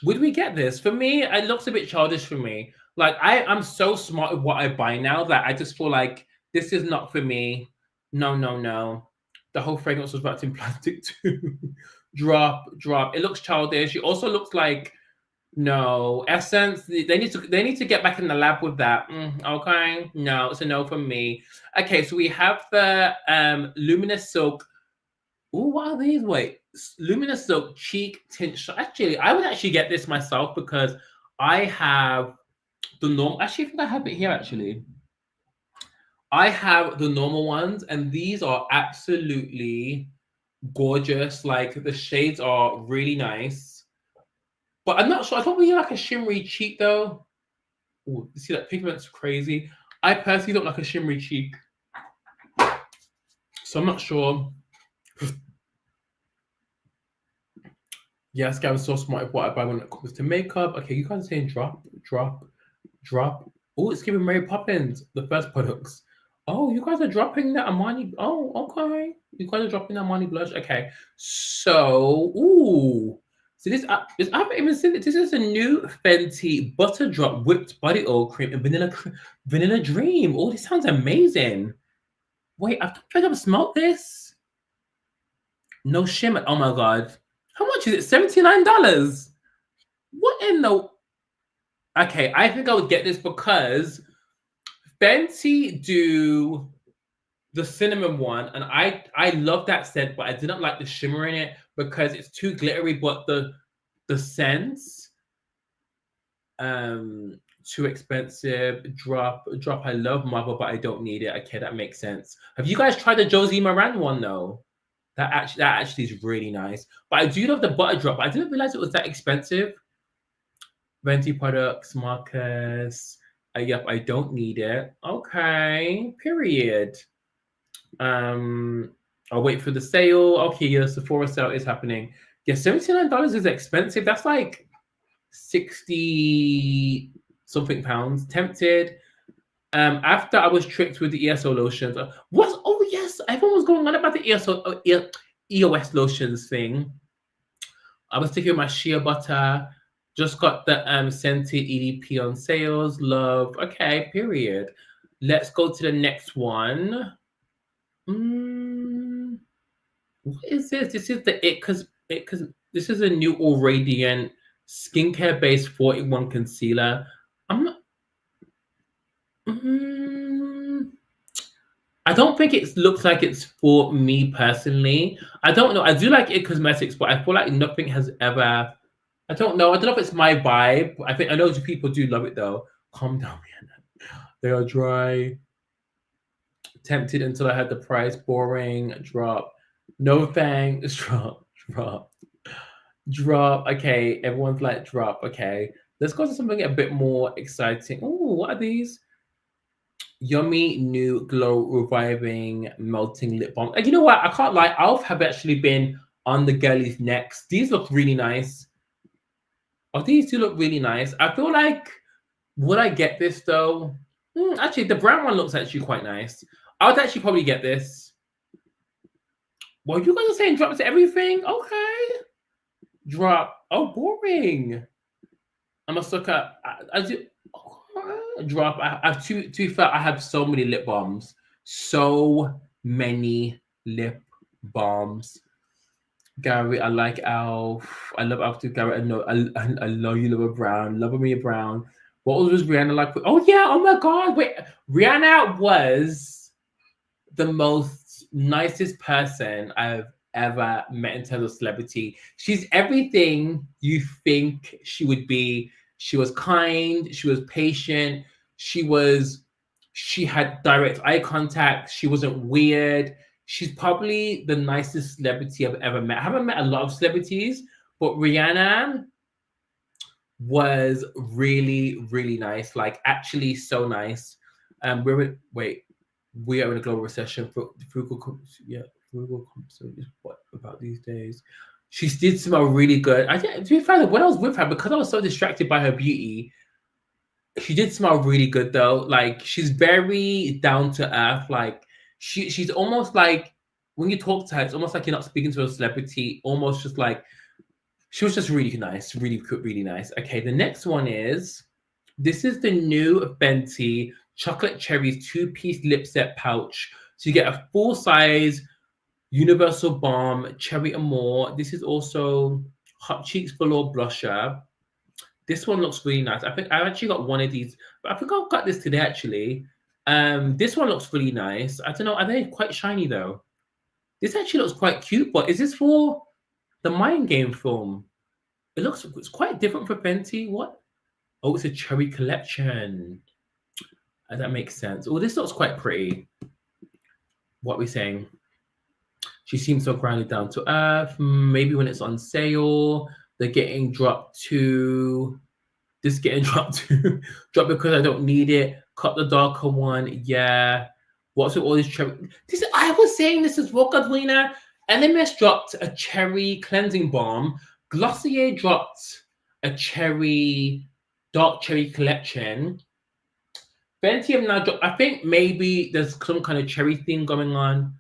would we get this? For me, it looks a bit childish for me. Like, I'm so smart with what I buy now that I just feel like this is not for me. No. The whole fragrance was wrapped in plastic too. drop. It looks childish. It also looks like no Essence. They need to get back in the lab with that. Okay, no, it's a no from me. Okay, so we have the Luminous Silk. Oh, what are these? Wait, Luminous Silk Cheek Tint. Actually, I would actually get this myself because I have the normal. Actually, I think I have it here. Actually, I have the normal ones, and these are absolutely gorgeous. Like the shades are really nice, but I'm not sure. I don't really like a shimmery cheek though. Ooh, you see that pigment's crazy. I personally don't like a shimmery cheek, so I'm not sure. Yes, Gavin's so smart at what I buy when it comes to makeup. Okay, you guys are saying drop. Oh, it's giving Mary Poppins the first products. Oh, you guys are dropping that Armani. Oh, okay. You guys are dropping that Armani blush. Okay. So, ooh. So this, I haven't even seen it. This is a new Fenty Butter Drop Whipped Body Oil Cream and Vanilla Dream. Oh, this sounds amazing. Wait, I think I've smelled this. No shimmer. Oh my god. How much is it? $79. What in the? Okay, I think I would get this because Fenty do the cinnamon one, and I love that scent, but I didn't like the shimmer in it. because it's too glittery, but the scents too expensive. Drop. I love Mother, but I don't need it. Okay, that makes sense. Have you guys tried the Josie Moran one though? That actually is really nice. But I do love the butter drop. I didn't realize it was that expensive. Venti products, Marcus. Yep, I don't need it. Okay, period. I'll wait for the sale. Okay, yeah, the Sephora sale is happening. Yeah, $79 is expensive. That's like 60 something pounds. Tempted. After I was tricked with the ESO lotions. What? Oh yes, everyone was going on about the EOS lotions thing. I was taking my shea butter. Just got the scented EDP on sales. Love. Okay, period. Let's go to the next one. What is this? This is the because this is a new All Radiant skincare based 4-in-1 concealer. I'm not. I don't think it looks like it's for me personally. I don't know. I do like It Cosmetics, but I feel like nothing has ever. I don't know. I don't know if it's my vibe. I know people do love it though. Calm down, Rihanna. They are dry. Tempted until I had the price. Boring. Drop. No thanks. Drop. Okay, everyone's like drop. Okay, let's go to something a bit more exciting. Oh, what are these? Yummy new glow reviving melting lip balm. And you know what? I can't lie. Elf have actually been on the girlies' necks. These look really nice. Oh, these do look really nice. I feel like would I get this though? Actually, the brown one looks actually quite nice. I would actually probably get this. Well, you guys are saying drop to everything? Okay. Drop. Oh, boring. I'm a sucker. I do. Drop. I have to be fair, I have so many lip balms. So many lip balms. Gary, I like Elf. I love Elf too. Gary, I know. I love you, Love Brown. Love me Brown. What was Rihanna like? Oh yeah. Oh my God. Wait. Rihanna was the most nicest person I've ever met in terms of celebrity. She's everything you think she would be. She was kind, she was patient, she had direct eye contact, she wasn't weird. She's probably the nicest celebrity I've ever met. I haven't met a lot of celebrities, but Rihanna was really, really nice. Like actually so nice. We are in a global recession. Frugal conversation. What about these days? She did smell really good. To be fair, when I was with her, because I was so distracted by her beauty, she did smell really good though. Like she's very down to earth. Like she's almost like when you talk to her, it's almost like you're not speaking to a celebrity. Almost just like she was just really nice, really nice. Okay, the next one is this is the new Fenty Chocolate Cherries 2-piece lip set pouch. So you get a full size Universal Balm Cherry Amour. This is also Hot Cheeks Velour Blusher. This one looks really nice. I think I actually got one of these, but I think I got this today actually. This one looks really nice. I don't know, are they quite shiny though? This actually looks quite cute, but is this for the Mind Game film? It's quite different for Fenty. What? Oh, it's a cherry collection. That makes sense. Oh, this looks quite pretty. What are we saying? She seems so grounded down to earth. Maybe when it's on sale, they're getting dropped to. This getting dropped to drop because I don't need it. Cut the darker one. Yeah. What's with all this cherry? I was saying this is well, Godwina. LMS dropped a cherry cleansing balm. Glossier dropped a dark cherry collection. Fenty have now dropped. I think maybe there's some kind of cherry thing going on.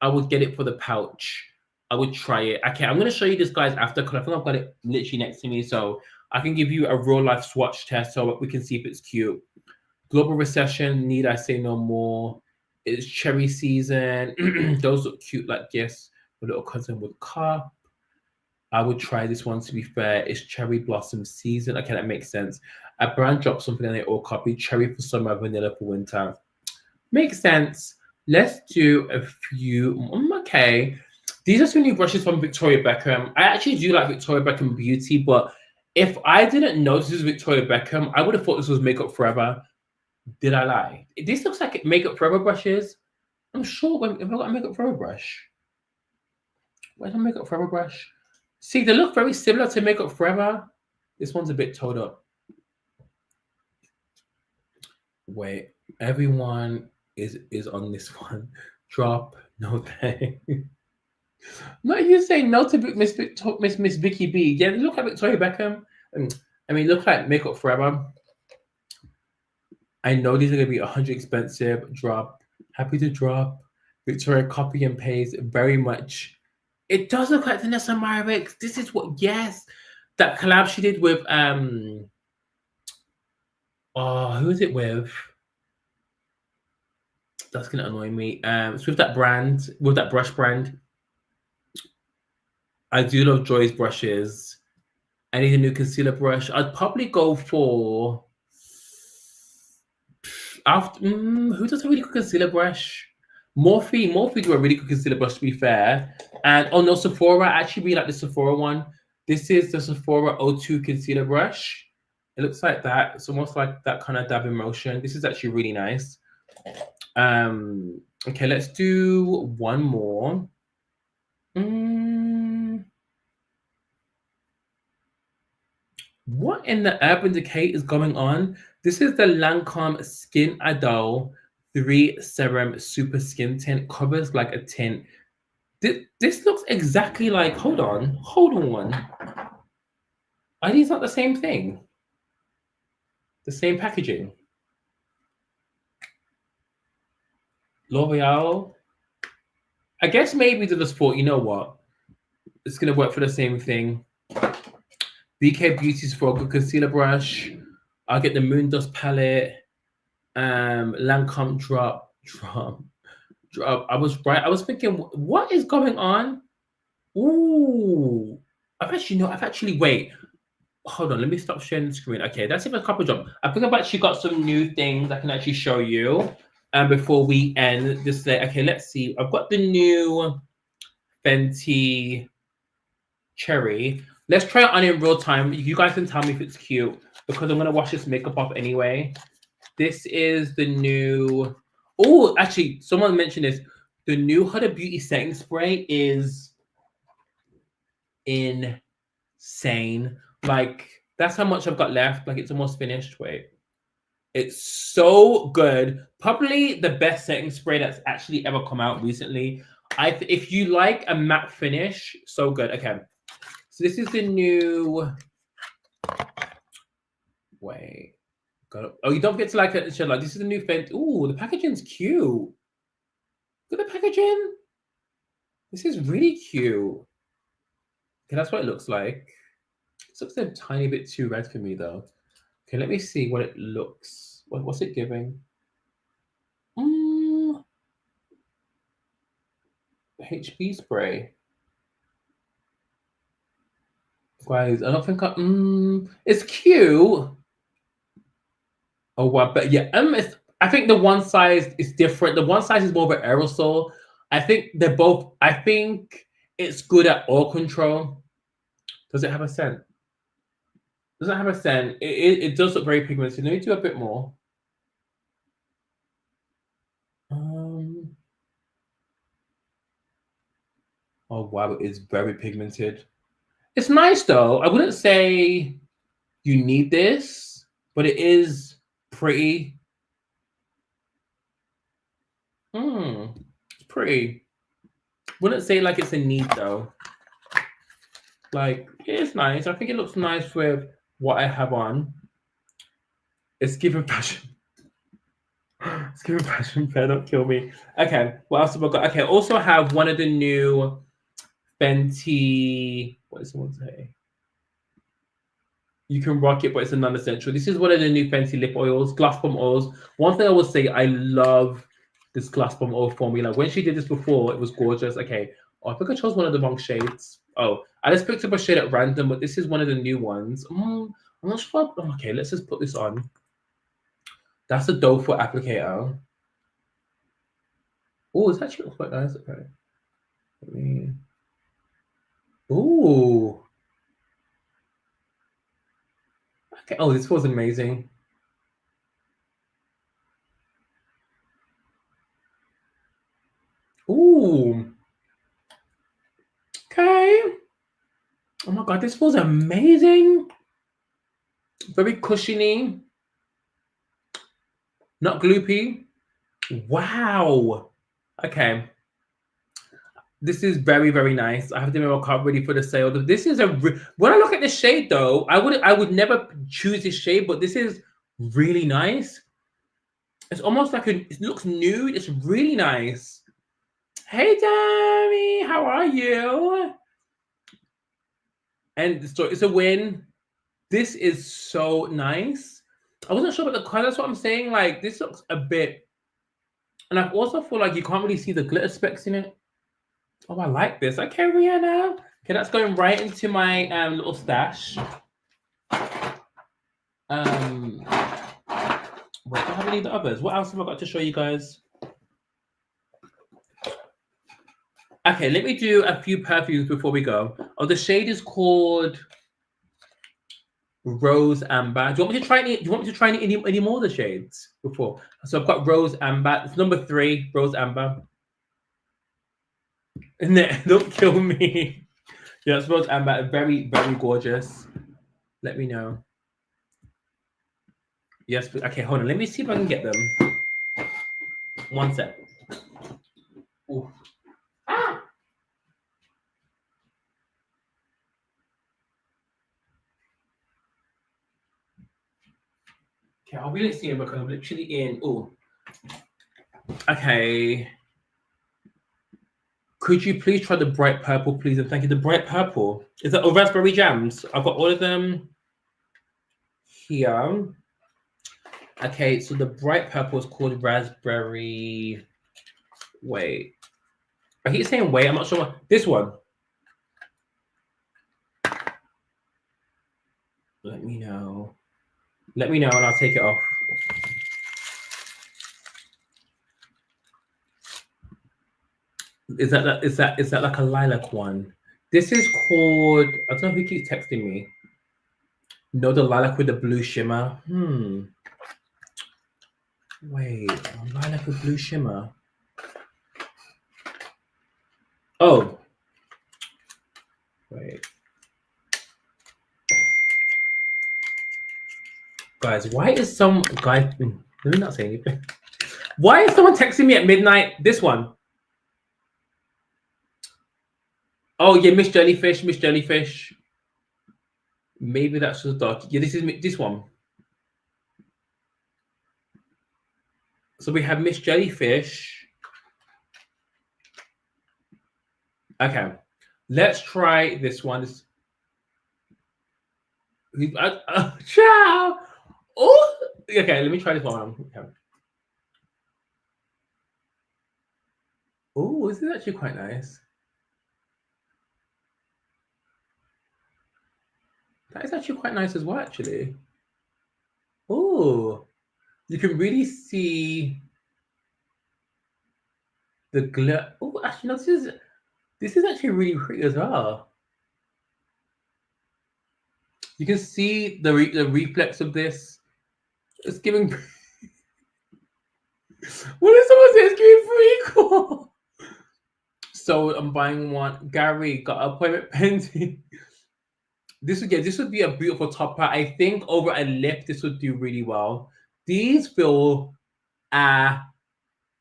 I would get it for the pouch. I would try it. Okay, I'm going to show you this, guys, after, because I think I've got it literally next to me, so I can give you a real-life swatch test so we can see if it's cute. Global recession, need I say no more. It's cherry season. Those look cute like gifts. A little cousin with cup. I would try this one, to be fair. It's cherry blossom season. Okay, that makes sense. A brand dropped something and they all copy. Cherry for summer, vanilla for winter. Makes sense. Let's do a few. Okay. These are some new brushes from Victoria Beckham. I actually do like Victoria Beckham Beauty, but if I didn't know this was Victoria Beckham, I would have thought this was Makeup Forever. Did I lie? This looks like Makeup Forever brushes. I'm sure if I got a Makeup Forever brush. Where's my Makeup Forever brush? See, they look very similar to Makeup Forever. This one's a bit toed up. Wait, everyone is on this one. Drop, no thanks. No, you saying no to Miss Vicky B. Yeah, they look like Victoria Beckham. I mean, look like Makeup Forever. I know these are gonna be 100 expensive. Drop. Happy to drop. Victoria copy and paste very much. It does look like Vanessa Marvick. This is what that collab she did with who is it with? That's gonna annoy me. It's with that brand, with that brush brand. I do love Joy's brushes. I need a new concealer brush. I'd probably go for who does a really good concealer brush? Morphe do a really good concealer brush, to be fair. And oh no, Sephora. I actually really like the Sephora one. This is the Sephora O2 concealer brush. It looks like that. It's almost like that kind of dabbing motion. This is actually really nice. Okay, let's do one more. What in the Urban Decay is going on? This is the Lancome Skin Idol 3 Serum Super Skin Tint. Covers like a tint. This looks exactly like. Hold on. Are these not the same thing? The same packaging? L'Oreal? I guess maybe they just thought, you know what? It's going to work for the same thing. BK Beauty's for a good concealer brush. I'll get the Moon Dust palette. Lancome drop. I was right. I was thinking, what is going on? Ooh. I've actually wait. Hold on, let me stop sharing the screen. Okay, that's even a couple drop. I think I've actually got some new things I can actually show you. Before we end this day. Okay, let's see. I've got the new Fenty Cherry. Let's try it on in real time. You guys can tell me if it's cute because I'm gonna wash this makeup off anyway. This is the new. Oh, actually, someone mentioned this. The new Huda Beauty setting spray is insane. Like, that's how much I've got left. Like, it's almost finished. Wait. It's so good. Probably the best setting spray that's actually ever come out recently. If you like a matte finish, so good. Okay. So this is the new. Wait. Oh, you don't get to like it. Like, this is the new Fenty. Ooh, the packaging's cute. Look at the packaging. This is really cute. Okay, that's what it looks like. This looks a tiny bit too red for me, though. Okay, let me see what it looks. What's it giving? HB spray. Guys, I don't think it's cute. Oh wow, but yeah, I think the one size is different. The one size is more of an aerosol. I think they're both. I think it's good at oil control. Does it have a scent? Doesn't have a scent. It does look very pigmented. Let me do a bit more. Oh wow, it's very pigmented. It's nice though. I wouldn't say you need this, but it is pretty. It's pretty. Wouldn't say like it's a need though. Like, it is nice. I think it looks nice with what I have on. It's giving passion. It's giving passion. Bear, don't kill me. Okay, what else have I got? Okay, also have one of the new Fenty. What does someone say? You can rock it, but it's a non-essential. This is one of the new Fenty lip oils, Glass Bomb oils. One thing I will say, I love this Glass Bomb oil formula. When she did this before, it was gorgeous. Okay, I think I chose one of the wrong shades. Oh, I just picked up a shade at random, but this is one of the new ones. I'm not sure. Okay, let's just put this on. That's a doe foot applicator. Oh, it's actually quite nice. Okay. Ooh. Okay. Oh, this was amazing. Ooh. Okay. Oh my god, this was amazing. Very cushiony. Not gloopy. Wow. Okay. This is very, very nice. I have to make my card ready for the sale. This is when I look at the shade though, I would never choose this shade, but this is really nice. It's almost like it looks nude. It's really nice. Hey Dami, how are you? And so it's a win. This is so nice. I wasn't sure about the color. That's what I'm saying. Like this looks a bit, and I also feel like you can't really see the glitter specks in it. Oh, I like this. Okay, Rihanna. Okay, that's going right into my little stash. Wait, do I have any of the others? What else have I got to show you guys? Okay, let me do a few perfumes before we go. Oh, the shade is called Rose Amber. Do you want me to try any? Do you want me to try any more of the shades before? So I've got Rose Amber. It's number 3, Rose Amber. Isn't it? Don't kill me. Yeah, it's Rose Amber. Very, very gorgeous. Let me know. Yes, but okay, hold on. Let me see if I can get them. One sec. Ooh. Ah! Okay, I'll really see them because I'm literally in. Oh. Okay. Could you please try the bright purple, please? And thank you. The bright purple. Is that raspberry jams? I've got all of them here. Okay, so the bright purple is called raspberry. Wait. I keep saying wait. I'm not sure what. This one. Let me know. Let me know and I'll take it off. Is that like a lilac one? This is called. I don't know who keeps texting me. No, the lilac with the blue shimmer. Wait, lilac with blue shimmer. Oh. Wait. Guys, why is some guy? Let me not say anything. Why is someone texting me at midnight? This one. Oh yeah, Miss Jellyfish, Miss Jellyfish. Maybe that's just dark. Yeah, this is this one. So we have Miss Jellyfish. Okay, let's try this one. Ciao. Oh, okay. Let me try this one. Okay. Oh, this is actually quite nice. That is actually quite nice as well, actually. Oh, you can really see the glitter. Oh, actually, no, this is actually really pretty as well. You can see the reflex of this. It's giving. What is someone say? It's giving free cool. So I'm buying one. Gary got an appointment pending. This would be a beautiful topper. I think over a lip, this would do really well. These feel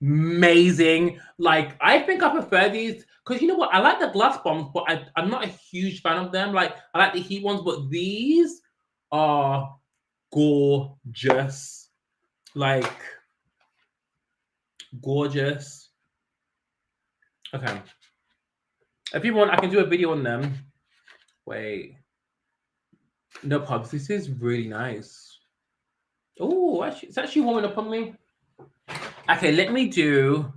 amazing. Like I think I prefer these because you know what? I like the gloss bombs, but I'm not a huge fan of them. Like I like the heat ones, but these are gorgeous. Like gorgeous. Okay. If you want, I can do a video on them. Wait. No pubs. This is really nice. Oh, actually, it's actually warming up on me. Okay, let me do.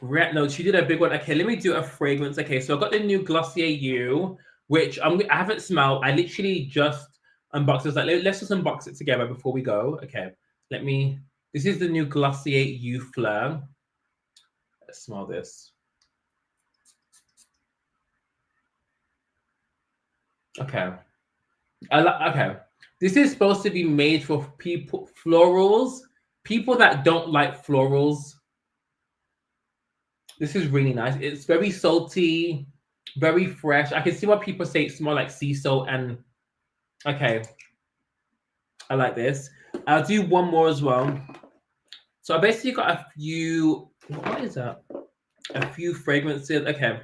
No, she did a big one. Okay, let me do a fragrance. Okay, so I got the new Glossier U, which I haven't smelled. I literally just unboxed it. Like, let's just unbox it together before we go. Okay, let me. This is the new Glossier U Fleur. Let's smell this. Okay. Okay. This is supposed to be made for people, florals, people that don't like florals. This is really nice. It's very salty, very fresh. I can see why people say it smells like sea salt. And okay, I like this. I'll do one more as well. So I basically got a few. What is that? A few fragrances. Okay.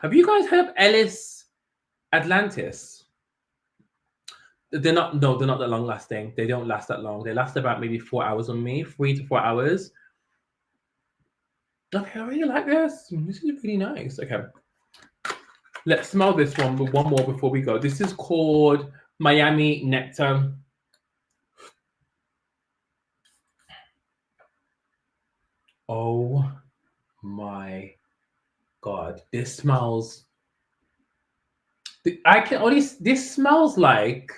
Have you guys heard of Ellis Atlantis? They're not. No, they're not that long lasting. They don't last that long. They last about maybe 4 hours on me, 3 to 4 hours. Okay, I really like this. This is really nice. Okay. Let's smell this one, but one more before we go. This is called Miami Nectar. Oh my God. This smells. I can only. This smells like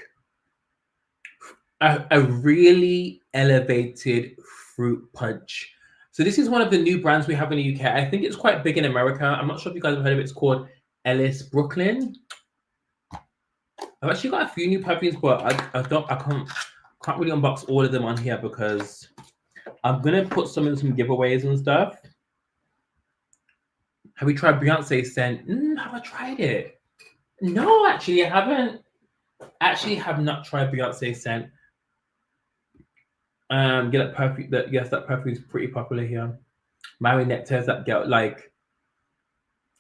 a really elevated fruit punch. So this is one of the new brands we have in the UK. I think it's quite big in America. I'm not sure if you guys have heard of it. It's called Ellis Brooklyn. I've actually got a few new perfumes, but I can't really unbox all of them on here because I'm gonna put some in some giveaways and stuff. Have we tried Beyonce's scent? Have I tried it? No, actually, I haven't. Actually, have not tried Beyonce's scent. Get that perfume. That perfume is pretty popular here. Mary Nectar's that girl, like,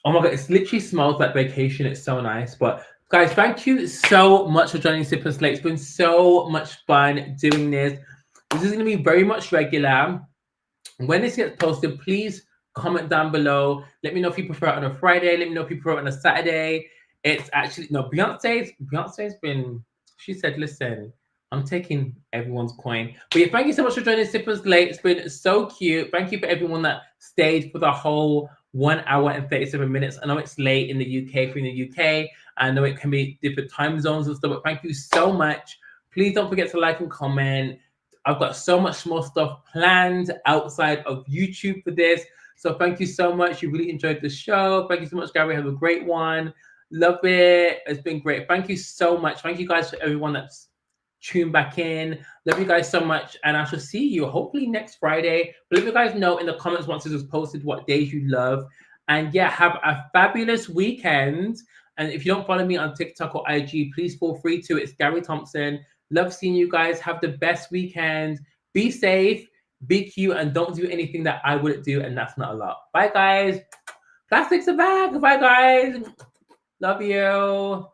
oh my God, it literally smells like vacation. It's so nice. But guys, thank you so much for joining Sip and Slate. It's been so much fun doing this. This is going to be very much regular. When this gets posted, please comment down below. Let me know if you prefer it on a Friday. Let me know if you prefer it on a Saturday. It's actually, no, Beyonce's been, she said, listen, I'm taking everyone's coin. But yeah, thank you so much for joining Sip and Slate. It's been so cute. Thank you for everyone that stayed for the whole 1 hour and 37 minutes. I know it's late in the UK, from the UK. I know it can be different time zones and stuff, but thank you so much. Please don't forget to like and comment. I've got so much more stuff planned outside of YouTube for this. So thank you so much. You really enjoyed the show. Thank you so much, Gary. Have a great one. Love it. It's been great. Thank you so much. Thank you guys for everyone that's tuned back in. Love you guys so much. And I shall see you hopefully next Friday. But let me guys know in the comments once this is posted what days you love. And yeah, have a fabulous weekend. And if you don't follow me on TikTok or IG, please feel free to. It's GaryThompson. Love seeing you guys. Have the best weekend. Be safe, be cute, and don't do anything that I wouldn't do, and that's not a lot. Bye, guys. Plastics are back. Bye, guys. Love you.